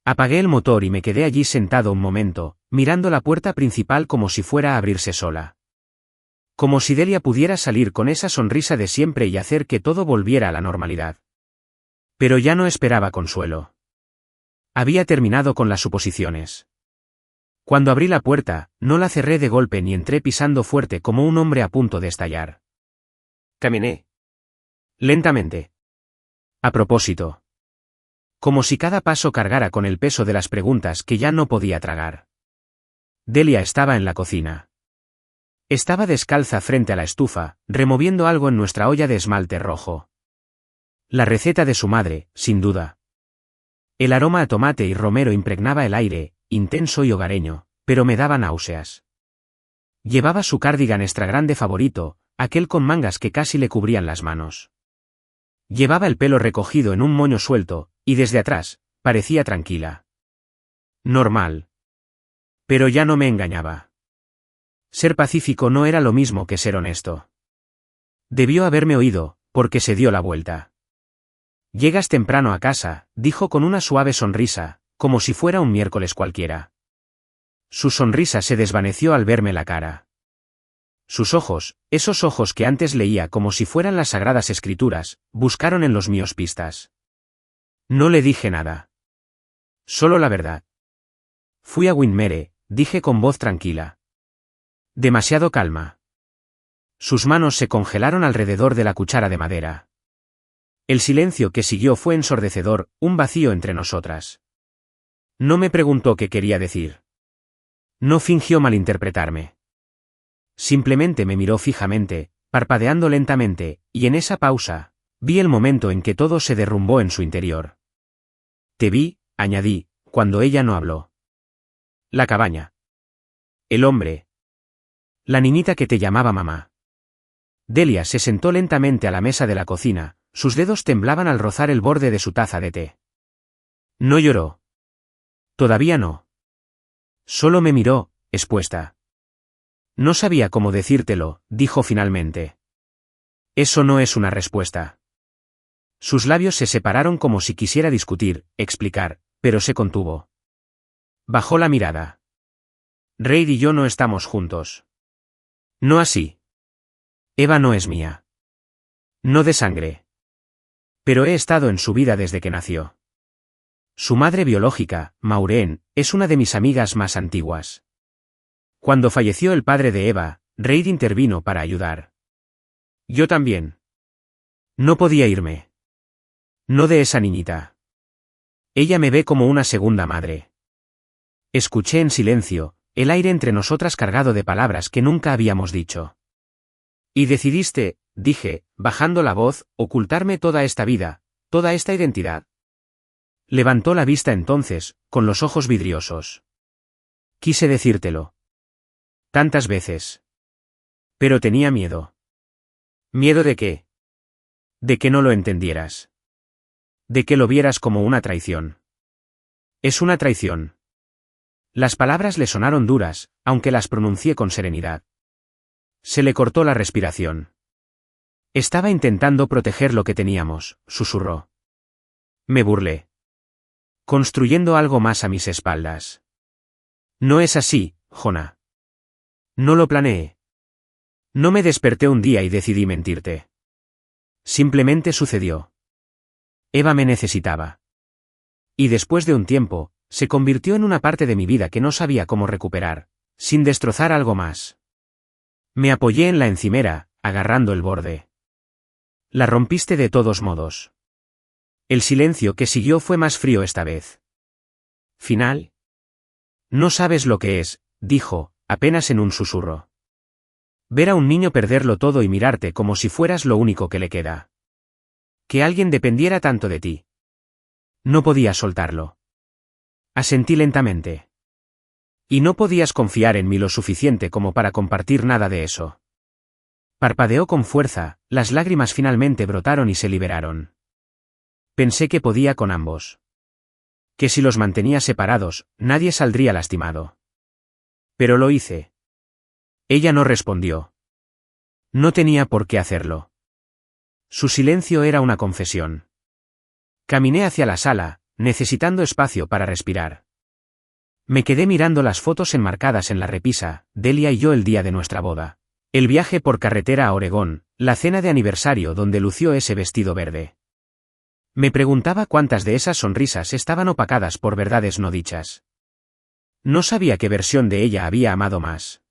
Apagué el motor y me quedé allí sentado un momento, mirando la puerta principal como si fuera a abrirse sola. Como si Delia pudiera salir con esa sonrisa de siempre y hacer que todo volviera a la normalidad. Pero ya no esperaba consuelo. Había terminado con las suposiciones. Cuando abrí la puerta, no la cerré de golpe ni entré pisando fuerte como un hombre a punto de estallar. Caminé. Lentamente. A propósito. Como si cada paso cargara con el peso de las preguntas que ya no podía tragar. Delia estaba en la cocina. Estaba descalza frente a la estufa, removiendo algo en nuestra olla de esmalte rojo. La receta de su madre, sin duda. El aroma a tomate y romero impregnaba el aire, intenso y hogareño, pero me daba náuseas. Llevaba su cardigan extra grande favorito, aquel con mangas que casi le cubrían las manos. Llevaba el pelo recogido en un moño suelto, y desde atrás, parecía tranquila. Normal. Pero ya no me engañaba. Ser pacífico no era lo mismo que ser honesto. Debió haberme oído, porque se dio la vuelta. Llegas temprano a casa, dijo con una suave sonrisa, como si fuera un miércoles cualquiera. Su sonrisa se desvaneció al verme la cara. Sus ojos, esos ojos que antes leía como si fueran las sagradas escrituras, buscaron en los míos pistas. No le dije nada. Solo la verdad. Fui a Windmere, dije con voz tranquila. Demasiado calma. Sus manos se congelaron alrededor de la cuchara de madera. El silencio que siguió fue ensordecedor, un vacío entre nosotras. No me preguntó qué quería decir. No fingió malinterpretarme. Simplemente me miró fijamente, parpadeando lentamente, y en esa pausa, vi el momento en que todo se derrumbó en su interior. Te vi, añadí, cuando ella no habló. La cabaña. El hombre. La niñita que te llamaba mamá. Delia se sentó lentamente a la mesa de la cocina, sus dedos temblaban al rozar el borde de su taza de té. No lloró. Todavía no. Solo me miró, expuesta. No sabía cómo decírtelo, dijo finalmente. Eso no es una respuesta. Sus labios se separaron como si quisiera discutir, explicar, pero se contuvo. Bajó la mirada. Reid y yo no estamos juntos. No así. Eva no es mía. No de sangre. Pero he estado en su vida desde que nació. Su madre biológica, Maureen, es una de mis amigas más antiguas. Cuando falleció el padre de Eva, Reid intervino para ayudar. Yo también. No podía irme. No de esa niñita. Ella me ve como una segunda madre. Escuché en silencio, el aire entre nosotras cargado de palabras que nunca habíamos dicho. Y decidiste, dije, bajando la voz, ocultarme toda esta vida, toda esta identidad. Levantó la vista entonces, con los ojos vidriosos. Quise decírtelo. Tantas veces. Pero tenía miedo. ¿Miedo de qué? De que no lo entendieras. De que lo vieras como una traición. Es una traición. Las palabras le sonaron duras, aunque las pronuncié con serenidad. Se le cortó la respiración. Estaba intentando proteger lo que teníamos, susurró. Me burlé. Construyendo algo más a mis espaldas. No es así, Jonah. No lo planeé. No me desperté un día y decidí mentirte. Simplemente sucedió. Eva me necesitaba. Y después de un tiempo, se convirtió en una parte de mi vida que no sabía cómo recuperar, sin destrozar algo más. Me apoyé en la encimera, agarrando el borde. La rompiste de todos modos. El silencio que siguió fue más frío esta vez. ¿Final? No sabes lo que es, dijo, apenas en un susurro. Ver a un niño perderlo todo y mirarte como si fueras lo único que le queda. Que alguien dependiera tanto de ti. No podía soltarlo. Asentí lentamente. Y no podías confiar en mí lo suficiente como para compartir nada de eso. Parpadeó con fuerza, las lágrimas finalmente brotaron y se liberaron. Pensé que podía con ambos. Que si los mantenía separados, nadie saldría lastimado. Pero lo hice. Ella no respondió. No tenía por qué hacerlo. Su silencio era una confesión. Caminé hacia la sala, necesitando espacio para respirar. Me quedé mirando las fotos enmarcadas en la repisa, Delia y yo el día de nuestra boda. El viaje por carretera a Oregón, la cena de aniversario donde lució ese vestido verde. Me preguntaba cuántas de esas sonrisas estaban opacadas por verdades no dichas. No sabía qué versión de ella había amado más.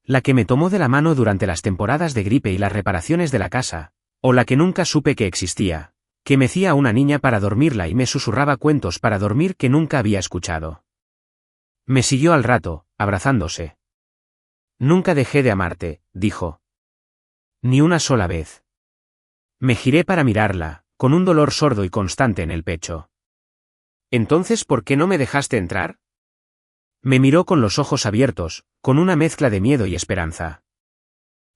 La que me tomó de la mano durante las temporadas de gripe y las reparaciones de la casa, o la que nunca supe que existía, que mecía a una niña para dormirla y me susurraba cuentos para dormir que nunca había escuchado. Me siguió al rato, abrazándose. Nunca dejé de amarte, dijo. Ni una sola vez. Me giré para mirarla, con un dolor sordo y constante en el pecho. ¿Entonces por qué no me dejaste entrar? Me miró con los ojos abiertos, con una mezcla de miedo y esperanza.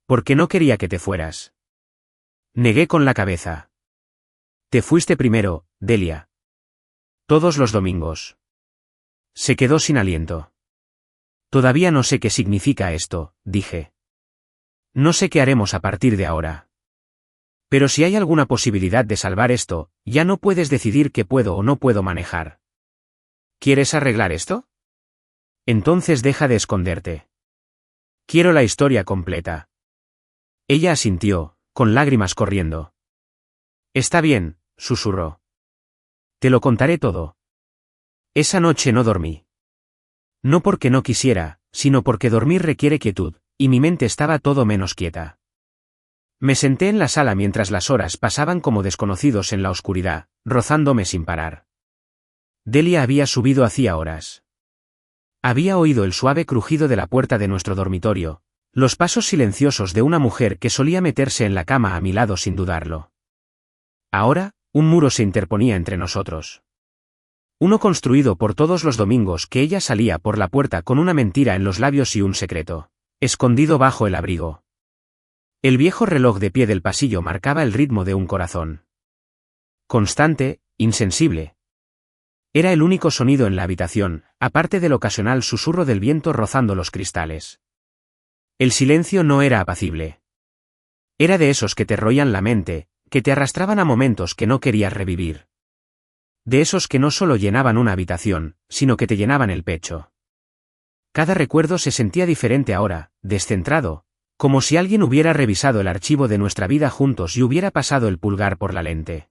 Porque no quería que te fueras. Negué con la cabeza. Te fuiste primero, Delia. Todos los domingos. Se quedó sin aliento. Todavía no sé qué significa esto, dije. No sé qué haremos a partir de ahora. Pero si hay alguna posibilidad de salvar esto, ya no puedes decidir qué puedo o no puedo manejar. ¿Quieres arreglar esto? Entonces deja de esconderte. Quiero la historia completa. Ella asintió, con lágrimas corriendo. Está bien, susurró. Te lo contaré todo. Esa noche no dormí. No porque no quisiera, sino porque dormir requiere quietud, y mi mente estaba todo menos quieta. Me senté en la sala mientras las horas pasaban como desconocidos en la oscuridad, rozándome sin parar. Delia había subido hacía horas. Había oído el suave crujido de la puerta de nuestro dormitorio, los pasos silenciosos de una mujer que solía meterse en la cama a mi lado sin dudarlo. Ahora, un muro se interponía entre nosotros. Uno construido por todos los domingos que ella salía por la puerta con una mentira en los labios y un secreto, escondido bajo el abrigo. El viejo reloj de pie del pasillo marcaba el ritmo de un corazón. Constante, insensible. Era el único sonido en la habitación, aparte del ocasional susurro del viento rozando los cristales. El silencio no era apacible. Era de esos que te roían la mente, que te arrastraban a momentos que no querías revivir. De esos que no solo llenaban una habitación, sino que te llenaban el pecho. Cada recuerdo se sentía diferente ahora, descentrado, como si alguien hubiera revisado el archivo de nuestra vida juntos y hubiera pasado el pulgar por la lente.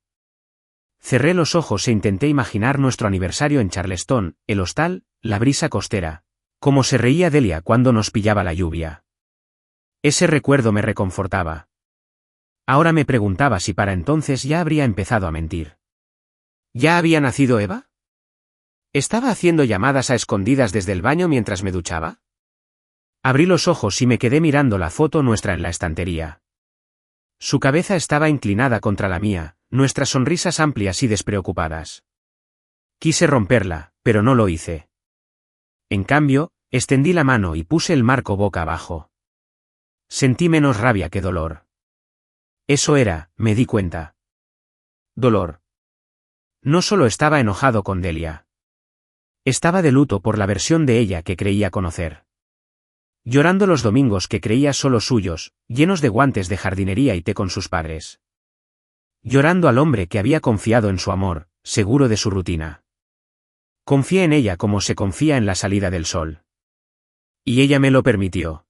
Cerré los ojos e intenté imaginar nuestro aniversario en Charleston, el hostal, la brisa costera, como se reía Delia cuando nos pillaba la lluvia. Ese recuerdo me reconfortaba. Ahora me preguntaba si para entonces ya habría empezado a mentir. ¿Ya había nacido Eva? ¿Estaba haciendo llamadas a escondidas desde el baño mientras me duchaba? Abrí los ojos y me quedé mirando la foto nuestra en la estantería. Su cabeza estaba inclinada contra la mía, nuestras sonrisas amplias y despreocupadas. Quise romperla, pero no lo hice. En cambio, extendí la mano y puse el marco boca abajo. Sentí menos rabia que dolor. Eso era, me di cuenta. Dolor. No solo estaba enojado con Delia. Estaba de luto por la versión de ella que creía conocer. Llorando los domingos que creía solo suyos, llenos de guantes de jardinería y té con sus padres. Llorando al hombre que había confiado en su amor, seguro de su rutina. Confié en ella como se confía en la salida del sol. Y ella me lo permitió.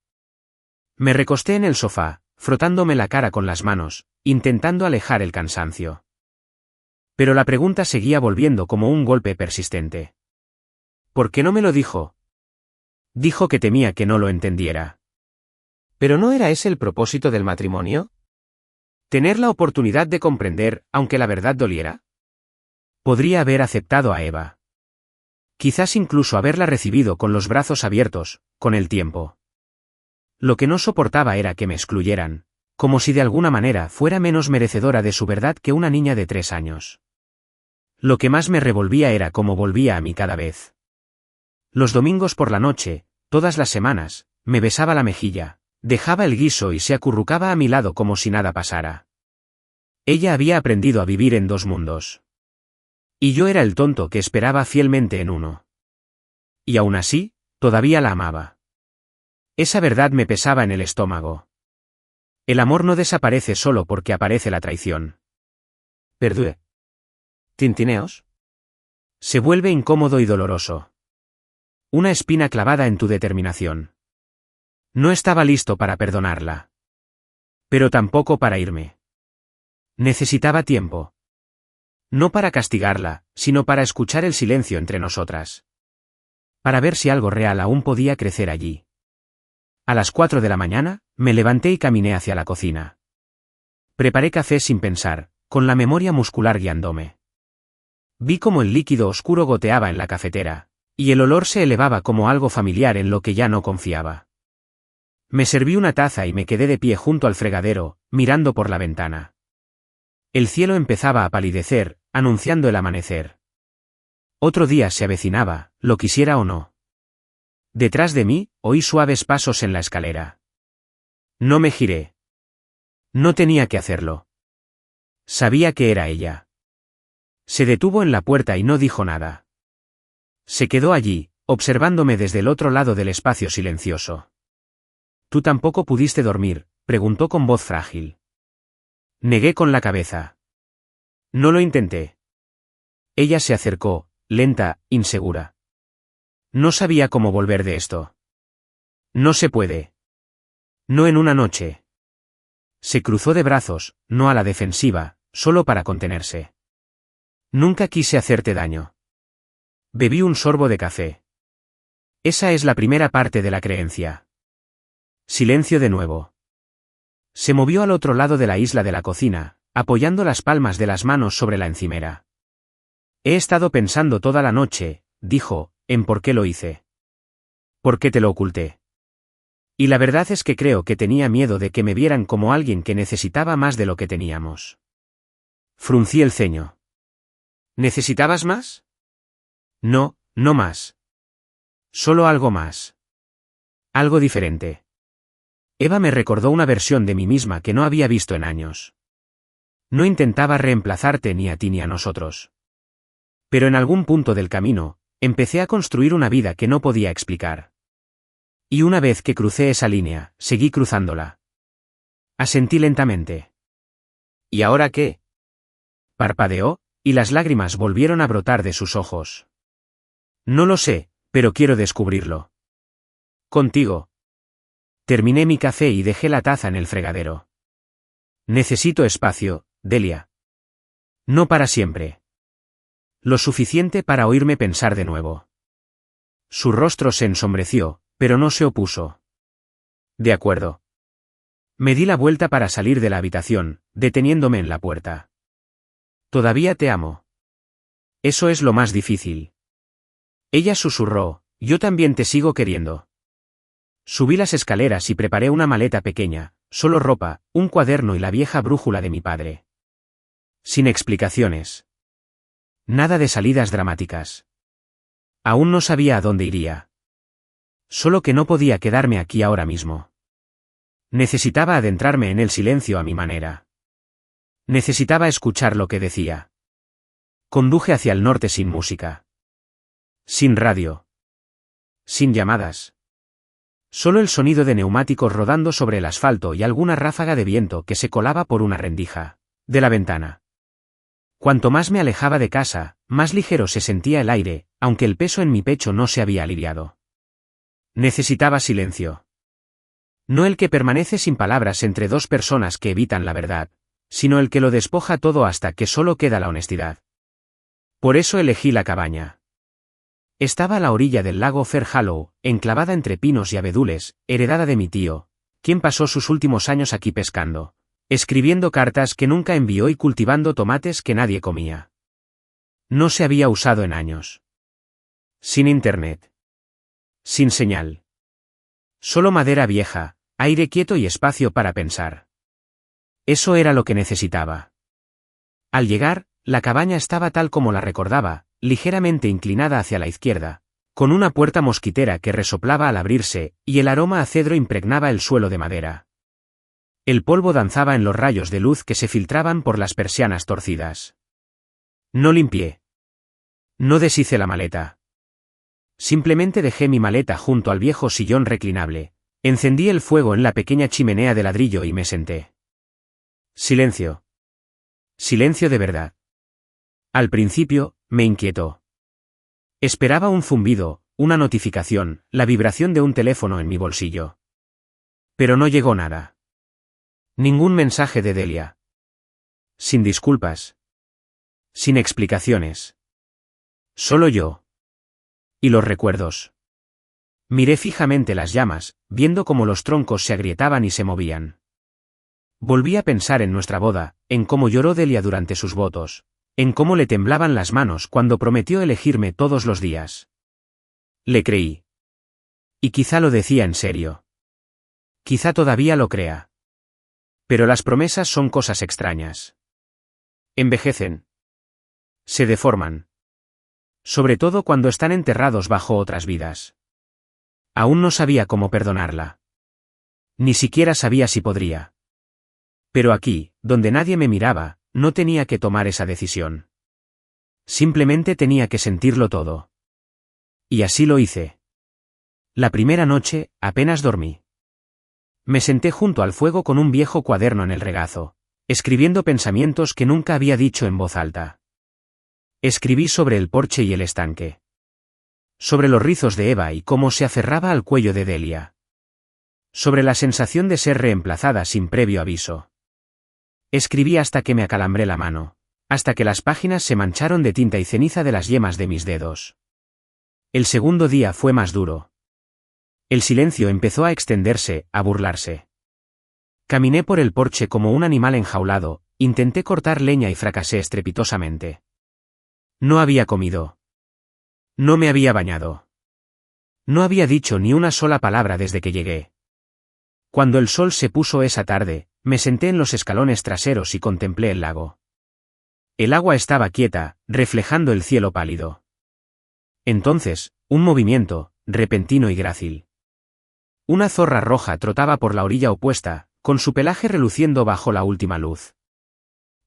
Me recosté en el sofá, frotándome la cara con las manos, intentando alejar el cansancio. Pero la pregunta seguía volviendo como un golpe persistente. ¿Por qué no me lo dijo? Dijo que temía que no lo entendiera. ¿Pero no era ese el propósito del matrimonio? ¿Tener la oportunidad de comprender, aunque la verdad doliera? Podría haber aceptado a Eva. Quizás incluso haberla recibido con los brazos abiertos, con el tiempo. Lo que no soportaba era que me excluyeran, como si de alguna manera fuera menos merecedora de su verdad que una niña de 3 años. Lo que más me revolvía era cómo volvía a mí cada vez. Los domingos por la noche, todas las semanas, me besaba la mejilla, dejaba el guiso y se acurrucaba a mi lado como si nada pasara. Ella había aprendido a vivir en 2 mundos. Y yo era el tonto que esperaba fielmente en uno. Y aún así, todavía la amaba. Esa verdad me pesaba en el estómago. El amor no desaparece solo porque aparece la traición. Perdue. ¿Tintineos? Se vuelve incómodo y doloroso. Una espina clavada en tu determinación. No estaba listo para perdonarla. Pero tampoco para irme. Necesitaba tiempo. No para castigarla, sino para escuchar el silencio entre nosotras. Para ver si algo real aún podía crecer allí. A las 4 de la mañana, me levanté y caminé hacia la cocina. Preparé café sin pensar, con la memoria muscular guiándome. Vi cómo el líquido oscuro goteaba en la cafetera, y el olor se elevaba como algo familiar en lo que ya no confiaba. Me serví una taza y me quedé de pie junto al fregadero, mirando por la ventana. El cielo empezaba a palidecer, anunciando el amanecer. Otro día se avecinaba, lo quisiera o no. Detrás de mí, oí suaves pasos en la escalera. No me giré. No tenía que hacerlo. Sabía que era ella. Se detuvo en la puerta y no dijo nada. Se quedó allí, observándome desde el otro lado del espacio silencioso. ¿Tú tampoco pudiste dormir?, preguntó con voz frágil. Negué con la cabeza. No lo intenté. Ella se acercó, lenta, insegura. No sabía cómo volver de esto. No se puede. No en una noche. Se cruzó de brazos, no a la defensiva, solo para contenerse. Nunca quise hacerte daño. Bebí un sorbo de café. Esa es la primera parte de la creencia. Silencio de nuevo. Se movió al otro lado de la isla de la cocina, apoyando las palmas de las manos sobre la encimera. He estado pensando toda la noche, dijo, en por qué lo hice. ¿Por qué te lo oculté? Y la verdad es que creo que tenía miedo de que me vieran como alguien que necesitaba más de lo que teníamos. Fruncí el ceño. ¿Necesitabas más? No, no más. Solo algo más. Algo diferente. Eva me recordó una versión de mí misma que no había visto en años. No intentaba reemplazarte ni a ti ni a nosotros. Pero en algún punto del camino, empecé a construir una vida que no podía explicar. Y una vez que crucé esa línea, seguí cruzándola. Asentí lentamente. ¿Y ahora qué? Parpadeó, y las lágrimas volvieron a brotar de sus ojos. No lo sé, pero quiero descubrirlo. Contigo. Terminé mi café y dejé la taza en el fregadero. Necesito espacio, Delia. No para siempre. Lo suficiente para oírme pensar de nuevo. Su rostro se ensombreció, pero no se opuso. De acuerdo. Me di la vuelta para salir de la habitación, deteniéndome en la puerta. Todavía te amo. Eso es lo más difícil. Ella susurró, yo también te sigo queriendo. Subí las escaleras y preparé una maleta pequeña, solo ropa, un cuaderno y la vieja brújula de mi padre. Sin explicaciones. Nada de salidas dramáticas. Aún no sabía a dónde iría. Solo que no podía quedarme aquí ahora mismo. Necesitaba adentrarme en el silencio a mi manera. Necesitaba escuchar lo que decía. Conduje hacia el norte sin música. Sin radio. Sin llamadas. Solo el sonido de neumáticos rodando sobre el asfalto y alguna ráfaga de viento que se colaba por una rendija de la ventana. Cuanto más me alejaba de casa, más ligero se sentía el aire, aunque el peso en mi pecho no se había aliviado. Necesitaba silencio. No el que permanece sin palabras entre dos personas que evitan la verdad, sino el que lo despoja todo hasta que solo queda la honestidad. Por eso elegí la cabaña. Estaba a la orilla del lago Fair Hollow, enclavada entre pinos y abedules, heredada de mi tío, quien pasó sus últimos años aquí pescando, escribiendo cartas que nunca envió y cultivando tomates que nadie comía. No se había usado en años. Sin internet. Sin señal. Solo madera vieja, aire quieto y espacio para pensar. Eso era lo que necesitaba. Al llegar, la cabaña estaba tal como la recordaba, ligeramente inclinada hacia la izquierda, con una puerta mosquitera que resoplaba al abrirse, y el aroma a cedro impregnaba el suelo de madera. El polvo danzaba en los rayos de luz que se filtraban por las persianas torcidas. No limpié. No deshice la maleta. Simplemente dejé mi maleta junto al viejo sillón reclinable, encendí el fuego en la pequeña chimenea de ladrillo y me senté. Silencio. Silencio de verdad. Al principio, me inquietó. Esperaba un zumbido, una notificación, la vibración de un teléfono en mi bolsillo. Pero no llegó nada. Ningún mensaje de Delia. Sin disculpas. Sin explicaciones. Solo yo. Y los recuerdos. Miré fijamente las llamas, viendo cómo los troncos se agrietaban y se movían. Volví a pensar en nuestra boda, en cómo lloró Delia durante sus votos, en cómo le temblaban las manos cuando prometió elegirme todos los días. Le creí. Y quizá lo decía en serio. Quizá todavía lo crea. Pero las promesas son cosas extrañas. Envejecen. Se deforman. Sobre todo cuando están enterrados bajo otras vidas. Aún no sabía cómo perdonarla. Ni siquiera sabía si podría. Pero aquí, donde nadie me miraba, no tenía que tomar esa decisión. Simplemente tenía que sentirlo todo. Y así lo hice. La primera noche, apenas dormí. Me senté junto al fuego con un viejo cuaderno en el regazo, escribiendo pensamientos que nunca había dicho en voz alta. Escribí sobre el porche y el estanque. Sobre los rizos de Eva y cómo se aferraba al cuello de Delia. Sobre la sensación de ser reemplazada sin previo aviso. Escribí hasta que me acalambré la mano, hasta que las páginas se mancharon de tinta y ceniza de las yemas de mis dedos. El segundo día fue más duro. El silencio empezó a extenderse, a burlarse. Caminé por el porche como un animal enjaulado, intenté cortar leña y fracasé estrepitosamente. No había comido. No me había bañado. No había dicho ni una sola palabra desde que llegué. Cuando el sol se puso esa tarde, me senté en los escalones traseros y contemplé el lago. El agua estaba quieta, reflejando el cielo pálido. Entonces, un movimiento, repentino y grácil. Una zorra roja trotaba por la orilla opuesta, con su pelaje reluciendo bajo la última luz.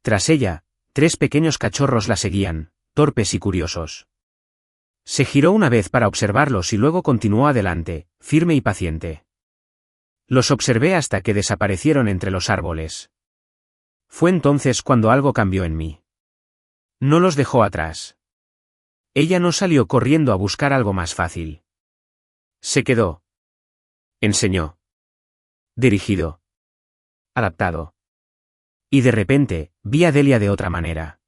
Tras ella, 3 pequeños cachorros la seguían, torpes y curiosos. Se giró una vez para observarlos y luego continuó adelante, firme y paciente. Los observé hasta que desaparecieron entre los árboles. Fue entonces cuando algo cambió en mí. No los dejó atrás. Ella no salió corriendo a buscar algo más fácil. Se quedó. Enseñó. Dirigido. Adaptado. Y de repente, vi a Delia de otra manera.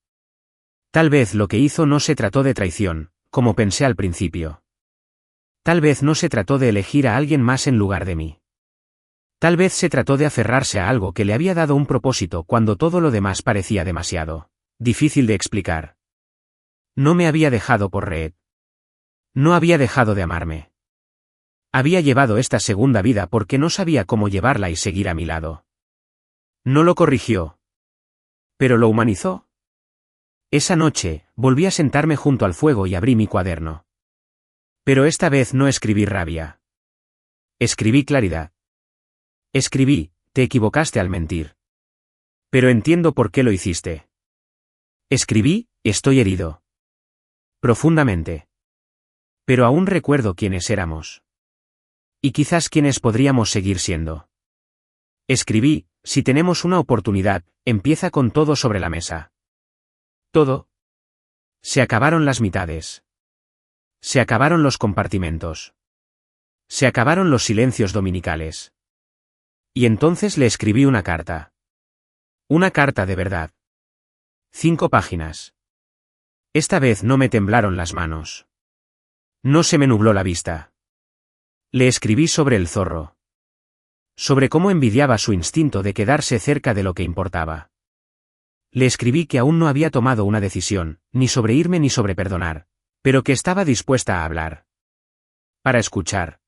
Tal vez lo que hizo no se trató de traición, como pensé al principio. Tal vez no se trató de elegir a alguien más en lugar de mí. Tal vez se trató de aferrarse a algo que le había dado un propósito cuando todo lo demás parecía demasiado difícil de explicar. No me había dejado por Reed. No había dejado de amarme. Había llevado esta segunda vida porque no sabía cómo llevarla y seguir a mi lado. No lo corrigió. Pero lo humanizó. Esa noche, volví a sentarme junto al fuego y abrí mi cuaderno. Pero esta vez no escribí rabia. Escribí claridad. Escribí, te equivocaste al mentir. Pero entiendo por qué lo hiciste. Escribí, estoy herido. Profundamente. Pero aún recuerdo quiénes éramos. Y quizás quiénes podríamos seguir siendo. Escribí, si tenemos una oportunidad, empieza con todo sobre la mesa. Todo. Se acabaron las mitades. Se acabaron los compartimentos. Se acabaron los silencios dominicales. Y entonces le escribí una carta. Una carta de verdad. 5 páginas. Esta vez no me temblaron las manos. No se me nubló la vista. Le escribí sobre el zorro. Sobre cómo envidiaba su instinto de quedarse cerca de lo que importaba. Le escribí que aún no había tomado una decisión, ni sobre irme ni sobre perdonar, pero que estaba dispuesta a hablar. Para escuchar.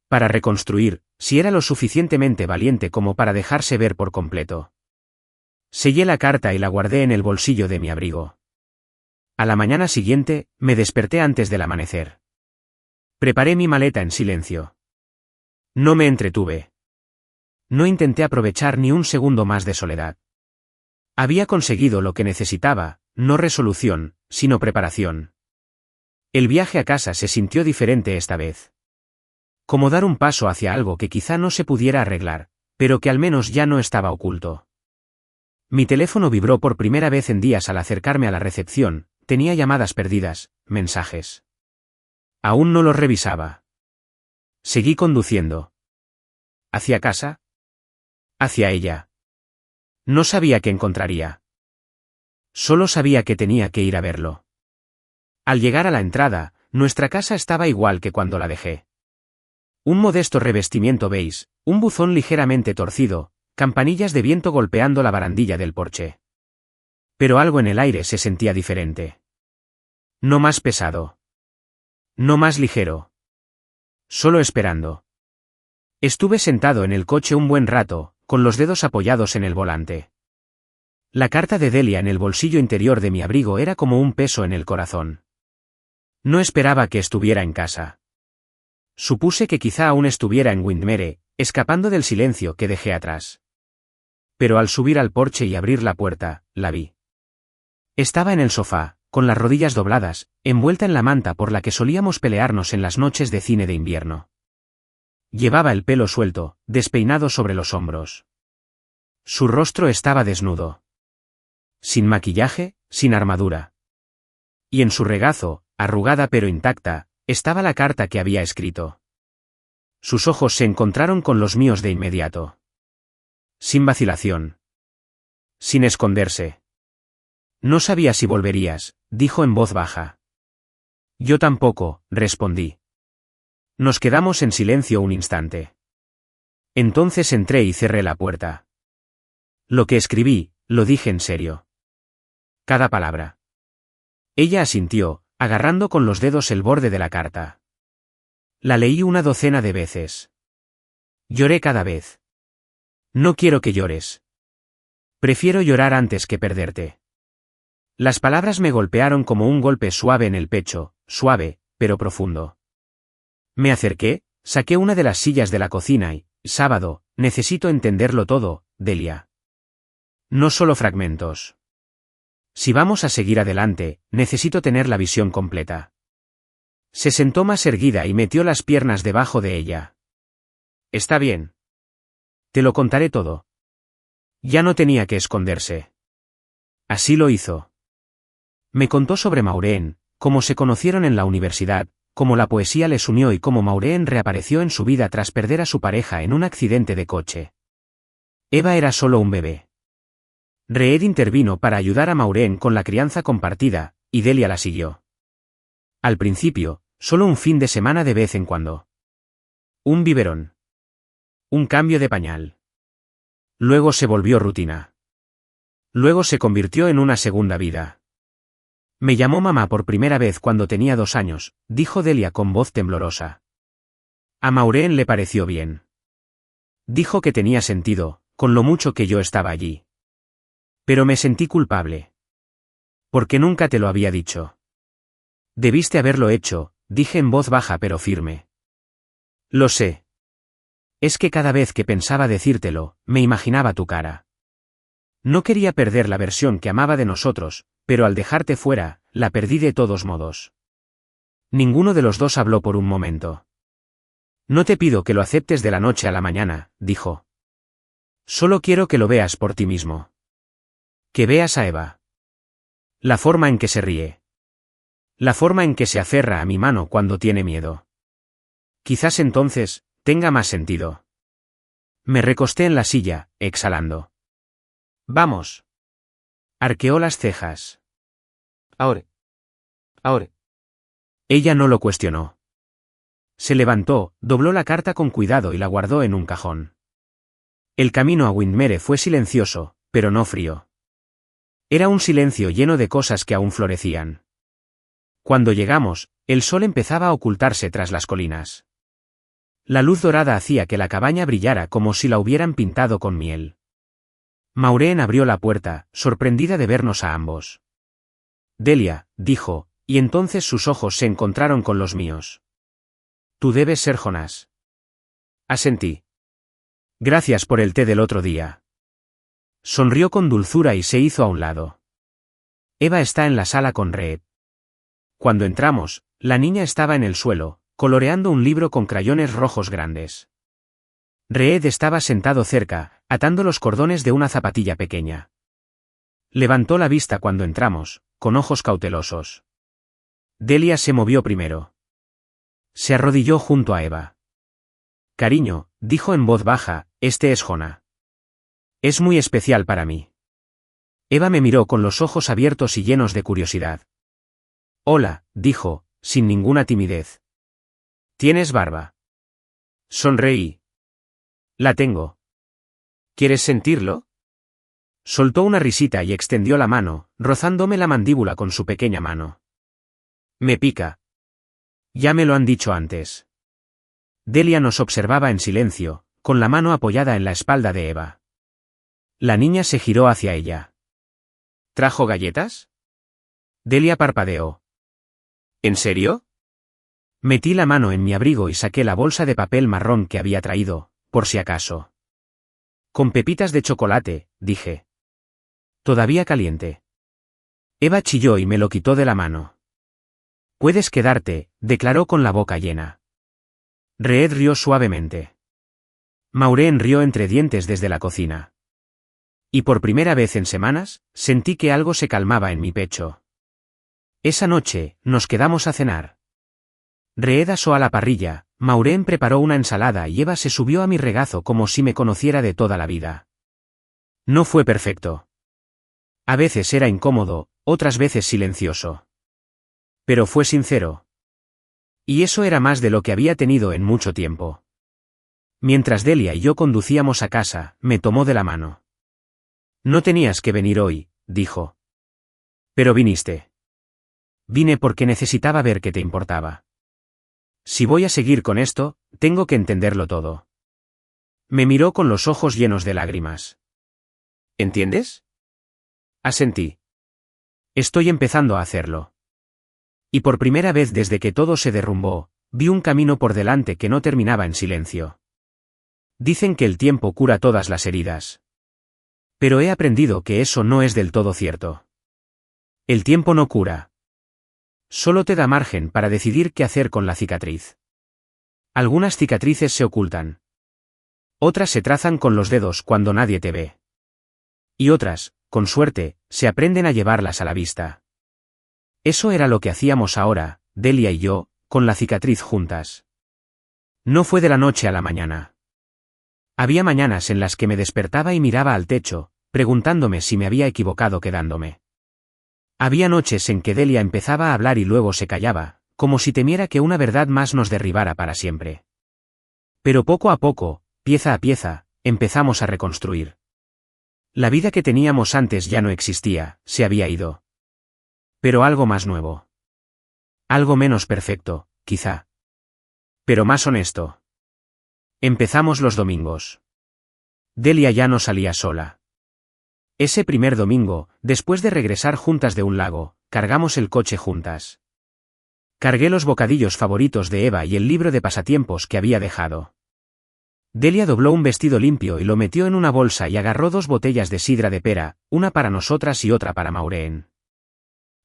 Para reconstruir, si era lo suficientemente valiente como para dejarse ver por completo. Sellé la carta y la guardé en el bolsillo de mi abrigo. A la mañana siguiente, me desperté antes del amanecer. Preparé mi maleta en silencio. No me entretuve. No intenté aprovechar ni un segundo más de soledad. Había conseguido lo que necesitaba, no resolución, sino preparación. El viaje a casa se sintió diferente esta vez. Como dar un paso hacia algo que quizá no se pudiera arreglar, pero que al menos ya no estaba oculto. Mi teléfono vibró por primera vez en días al acercarme a la recepción, tenía llamadas perdidas, mensajes. Aún no los revisaba. Seguí conduciendo. ¿Hacia casa? Hacia ella. No sabía qué encontraría. Solo sabía que tenía que ir a verlo. Al llegar a la entrada, nuestra casa estaba igual que cuando la dejé. Un modesto revestimiento beige, un buzón ligeramente torcido, campanillas de viento golpeando la barandilla del porche. Pero algo en el aire se sentía diferente. No más pesado. No más ligero. Solo esperando. Estuve sentado en el coche un buen rato, con los dedos apoyados en el volante. La carta de Delia en el bolsillo interior de mi abrigo era como un peso en el corazón. No esperaba que estuviera en casa. Supuse que quizá aún estuviera en Windmere, escapando del silencio que dejé atrás. Pero al subir al porche y abrir la puerta, la vi. Estaba en el sofá, con las rodillas dobladas, envuelta en la manta por la que solíamos pelearnos en las noches de cine de invierno. Llevaba el pelo suelto, despeinado sobre los hombros. Su rostro estaba desnudo. Sin maquillaje, sin armadura. Y en su regazo, arrugada pero intacta, estaba la carta que había escrito. Sus ojos se encontraron con los míos de inmediato. Sin vacilación. Sin esconderse. No sabía si volverías, dijo en voz baja. Yo tampoco, respondí. Nos quedamos en silencio un instante. Entonces entré y cerré la puerta. Lo que escribí, lo dije en serio. Cada palabra. Ella asintió, agarrando con los dedos el borde de la carta. La leí una docena de veces. Lloré cada vez. No quiero que llores. Prefiero llorar antes que perderte. Las palabras me golpearon como un golpe suave en el pecho, suave, pero profundo. Me acerqué, saqué una de las sillas de la cocina y, sábado, necesito entenderlo todo, Delia. No solo fragmentos. Si vamos a seguir adelante, necesito tener la visión completa. Se sentó más erguida y metió las piernas debajo de ella. Está bien. Te lo contaré todo. Ya no tenía que esconderse. Así lo hizo. Me contó sobre Maureen, cómo se conocieron en la universidad, cómo la poesía les unió y cómo Maureen reapareció en su vida tras perder a su pareja en un accidente de coche. Eva era solo un bebé. Reed intervino para ayudar a Maureen con la crianza compartida, y Delia la siguió. Al principio, solo un fin de semana de vez en cuando. Un biberón. Un cambio de pañal. Luego se volvió rutina. Luego se convirtió en una segunda vida. Me llamó mamá por primera vez cuando tenía 2 años, dijo Delia con voz temblorosa. A Maureen le pareció bien. Dijo que tenía sentido, con lo mucho que yo estaba allí. Pero me sentí culpable. Porque nunca te lo había dicho. Debiste haberlo hecho, dije en voz baja pero firme. Lo sé. Es que cada vez que pensaba decírtelo, me imaginaba tu cara. No quería perder la versión que amaba de nosotros, pero al dejarte fuera, la perdí de todos modos. Ninguno de los dos habló por un momento. No te pido que lo aceptes de la noche a la mañana, dijo. Solo quiero que lo veas por ti mismo. Que veas a Eva. La forma en que se ríe. La forma en que se aferra a mi mano cuando tiene miedo. Quizás entonces, tenga más sentido. Me recosté en la silla, exhalando. Vamos. Arqueó las cejas. Ahora. Ahora. Ella no lo cuestionó. Se levantó, dobló la carta con cuidado y la guardó en un cajón. El camino a Windmere fue silencioso, pero no frío. Era un silencio lleno de cosas que aún florecían. Cuando llegamos, el sol empezaba a ocultarse tras las colinas. La luz dorada hacía que la cabaña brillara como si la hubieran pintado con miel. Maureen abrió la puerta, sorprendida de vernos a ambos. Delia, dijo, y entonces sus ojos se encontraron con los míos. Tú debes ser Jonás. Asentí. Gracias por el té del otro día. Sonrió con dulzura y se hizo a un lado. Eva está en la sala con Reed. Cuando entramos, la niña estaba en el suelo, coloreando un libro con crayones rojos grandes. Reed estaba sentado cerca, atando los cordones de una zapatilla pequeña. Levantó la vista cuando entramos, con ojos cautelosos. Delia se movió primero. Se arrodilló junto a Eva. Cariño, dijo en voz baja, este es Jonah. Es muy especial para mí. Eva me miró con los ojos abiertos y llenos de curiosidad. Hola, dijo, sin ninguna timidez. ¿Tienes barba? Sonreí. La tengo. ¿Quieres sentirlo? Soltó una risita y extendió la mano, rozándome la mandíbula con su pequeña mano. Me pica. Ya me lo han dicho antes. Delia nos observaba en silencio, con la mano apoyada en la espalda de Eva. La niña se giró hacia ella. ¿Trajo galletas? Delia parpadeó. ¿En serio? Metí la mano en mi abrigo y saqué la bolsa de papel marrón que había traído, por si acaso. Con pepitas de chocolate, dije. Todavía caliente. Eva chilló y me lo quitó de la mano. Puedes quedarte, declaró con la boca llena. Reed rió suavemente. Maureen rió entre dientes desde la cocina. Y por primera vez en semanas, sentí que algo se calmaba en mi pecho. Esa noche, nos quedamos a cenar. Reed asó a la parrilla, Maureen preparó una ensalada y Eva se subió a mi regazo como si me conociera de toda la vida. No fue perfecto. A veces era incómodo, otras veces silencioso. Pero fue sincero. Y eso era más de lo que había tenido en mucho tiempo. Mientras Delia y yo conducíamos a casa, me tomó de la mano. No tenías que venir hoy, dijo. Pero viniste. Vine porque necesitaba ver qué te importaba. Si voy a seguir con esto, tengo que entenderlo todo. Me miró con los ojos llenos de lágrimas. ¿Entiendes? Asentí. Estoy empezando a hacerlo. Y por primera vez desde que todo se derrumbó, vi un camino por delante que no terminaba en silencio. Dicen que el tiempo cura todas las heridas. Pero he aprendido que eso no es del todo cierto. El tiempo no cura. Solo te da margen para decidir qué hacer con la cicatriz. Algunas cicatrices se ocultan. Otras se trazan con los dedos cuando nadie te ve. Y otras, con suerte, se aprenden a llevarlas a la vista. Eso era lo que hacíamos ahora, Delia y yo, con la cicatriz juntas. No fue de la noche a la mañana. Había mañanas en las que me despertaba y miraba al techo, preguntándome si me había equivocado quedándome. Había noches en que Delia empezaba a hablar y luego se callaba, como si temiera que una verdad más nos derribara para siempre. Pero poco a poco, pieza a pieza, empezamos a reconstruir. La vida que teníamos antes ya no existía, se había ido. Pero algo más nuevo. Algo menos perfecto, quizá. Pero más honesto. Empezamos los domingos. Delia ya no salía sola. Ese primer domingo, después de regresar juntas de un lago, cargamos el coche juntas. Cargué los bocadillos favoritos de Eva y el libro de pasatiempos que había dejado. Delia dobló un vestido limpio y lo metió en una bolsa y agarró 2 botellas de sidra de pera, una para nosotras y otra para Maureen.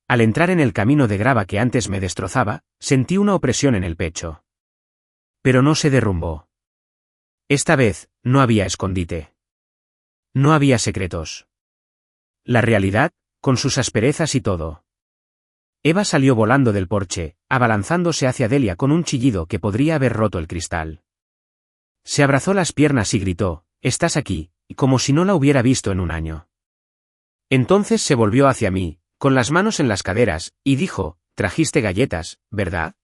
Al entrar en el camino de grava que antes me destrozaba, sentí una opresión en el pecho. Pero no se derrumbó. Esta vez, no había escondite. No había secretos. La realidad, con sus asperezas y todo. Eva salió volando del porche, abalanzándose hacia Delia con un chillido que podría haber roto el cristal. Se abrazó las piernas y gritó, «Estás aquí», como si no la hubiera visto en un año. Entonces se volvió hacia mí, con las manos en las caderas, y dijo, «Trajiste galletas, ¿verdad?»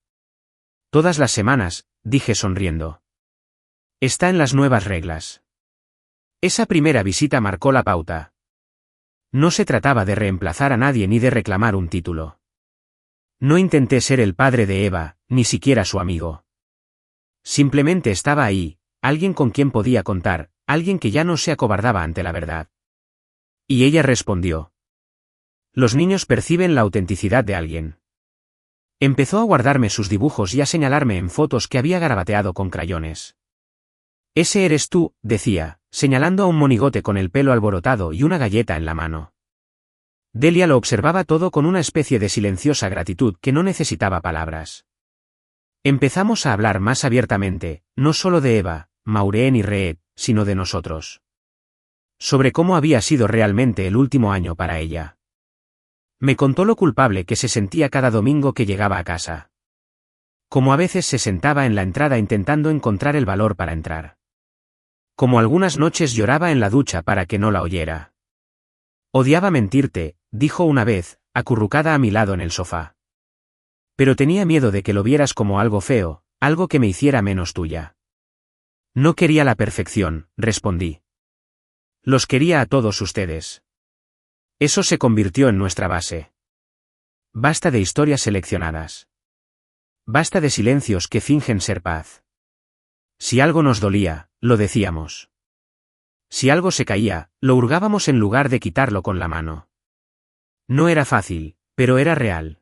«Todas las semanas», dije sonriendo. «Está en las nuevas reglas». Esa primera visita marcó la pauta. No se trataba de reemplazar a nadie ni de reclamar un título. No intenté ser el padre de Eva, ni siquiera su amigo. Simplemente estaba ahí, alguien con quien podía contar, alguien que ya no se acobardaba ante la verdad. Y ella respondió. Los niños perciben la autenticidad de alguien. Empezó a guardarme sus dibujos y a señalarme en fotos que había garabateado con crayones. Ese eres tú, decía, señalando a un monigote con el pelo alborotado y una galleta en la mano. Delia lo observaba todo con una especie de silenciosa gratitud que no necesitaba palabras. Empezamos a hablar más abiertamente, no solo de Eva, Maureen y Reed, sino de nosotros. Sobre cómo había sido realmente el último año para ella. Me contó lo culpable que se sentía cada domingo que llegaba a casa. Como a veces se sentaba en la entrada intentando encontrar el valor para entrar. Como algunas noches lloraba en la ducha para que no la oyera. Odiaba mentirte, dijo una vez, acurrucada a mi lado en el sofá. Pero tenía miedo de que lo vieras como algo feo, algo que me hiciera menos tuya. No quería la perfección, respondí. Los quería a todos ustedes. Eso se convirtió en nuestra base. Basta de historias seleccionadas. Basta de silencios que fingen ser paz. Si algo nos dolía, lo decíamos. Si algo se caía, lo hurgábamos en lugar de quitarlo con la mano. No era fácil, pero era real.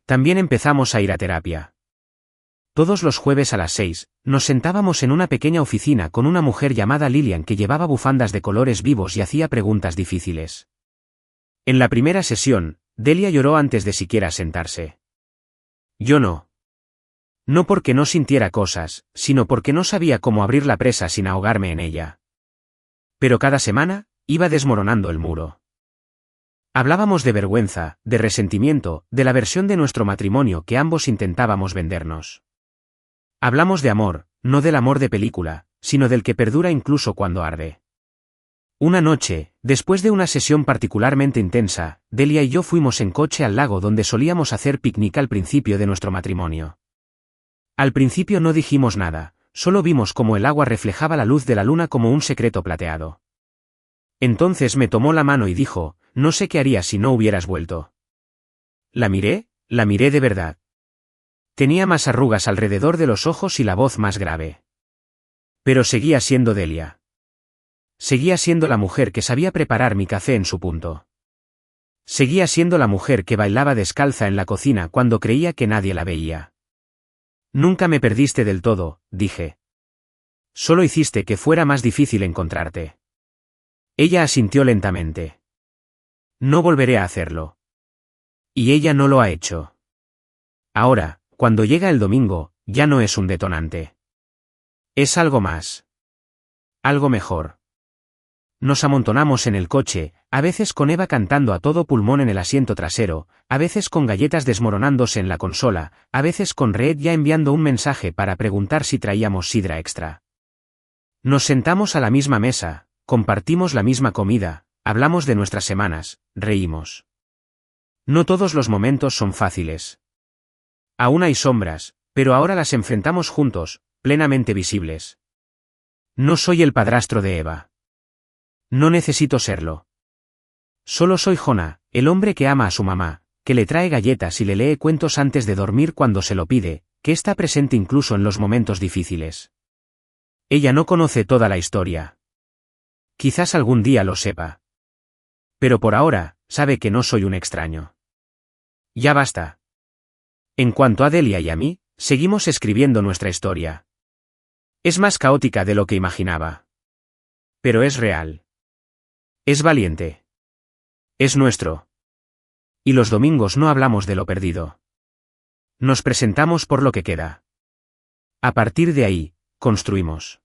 También empezamos a ir a terapia. Todos los jueves a las 6, nos sentábamos en una pequeña oficina con una mujer llamada Lillian que llevaba bufandas de colores vivos y hacía preguntas difíciles. En la primera sesión, Delia lloró antes de siquiera sentarse. Yo no. No porque no sintiera cosas, sino porque no sabía cómo abrir la presa sin ahogarme en ella. Pero cada semana, iba desmoronando el muro. Hablábamos de vergüenza, de resentimiento, de la versión de nuestro matrimonio que ambos intentábamos vendernos. Hablamos de amor, no del amor de película, sino del que perdura incluso cuando arde. Una noche, después de una sesión particularmente intensa, Delia y yo fuimos en coche al lago donde solíamos hacer picnic al principio de nuestro matrimonio. Al principio no dijimos nada, solo vimos cómo el agua reflejaba la luz de la luna como un secreto plateado. Entonces me tomó la mano y dijo, no sé qué haría si no hubieras vuelto. La miré de verdad. Tenía más arrugas alrededor de los ojos y la voz más grave. Pero seguía siendo Delia. Seguía siendo la mujer que sabía preparar mi café en su punto. Seguía siendo la mujer que bailaba descalza en la cocina cuando creía que nadie la veía. Nunca me perdiste del todo, dije. Solo hiciste que fuera más difícil encontrarte. Ella asintió lentamente. No volveré a hacerlo. Y ella no lo ha hecho. Ahora, cuando llega el domingo, ya no es un detonante. Es algo más. Algo mejor. Nos amontonamos en el coche, a veces con Eva cantando a todo pulmón en el asiento trasero, a veces con galletas desmoronándose en la consola, a veces con Reed ya enviando un mensaje para preguntar si traíamos sidra extra. Nos sentamos a la misma mesa, compartimos la misma comida, hablamos de nuestras semanas, reímos. No todos los momentos son fáciles. Aún hay sombras, pero ahora las enfrentamos juntos, plenamente visibles. No soy el padrastro de Eva. No necesito serlo. Solo soy Jonah, el hombre que ama a su mamá, que le trae galletas y le lee cuentos antes de dormir cuando se lo pide, que está presente incluso en los momentos difíciles. Ella no conoce toda la historia. Quizás algún día lo sepa. Pero por ahora, sabe que no soy un extraño. Ya basta. En cuanto a Delia y a mí, seguimos escribiendo nuestra historia. Es más caótica de lo que imaginaba. Pero es real. Es valiente. Es nuestro. Y los domingos no hablamos de lo perdido. Nos presentamos por lo que queda. A partir de ahí, construimos.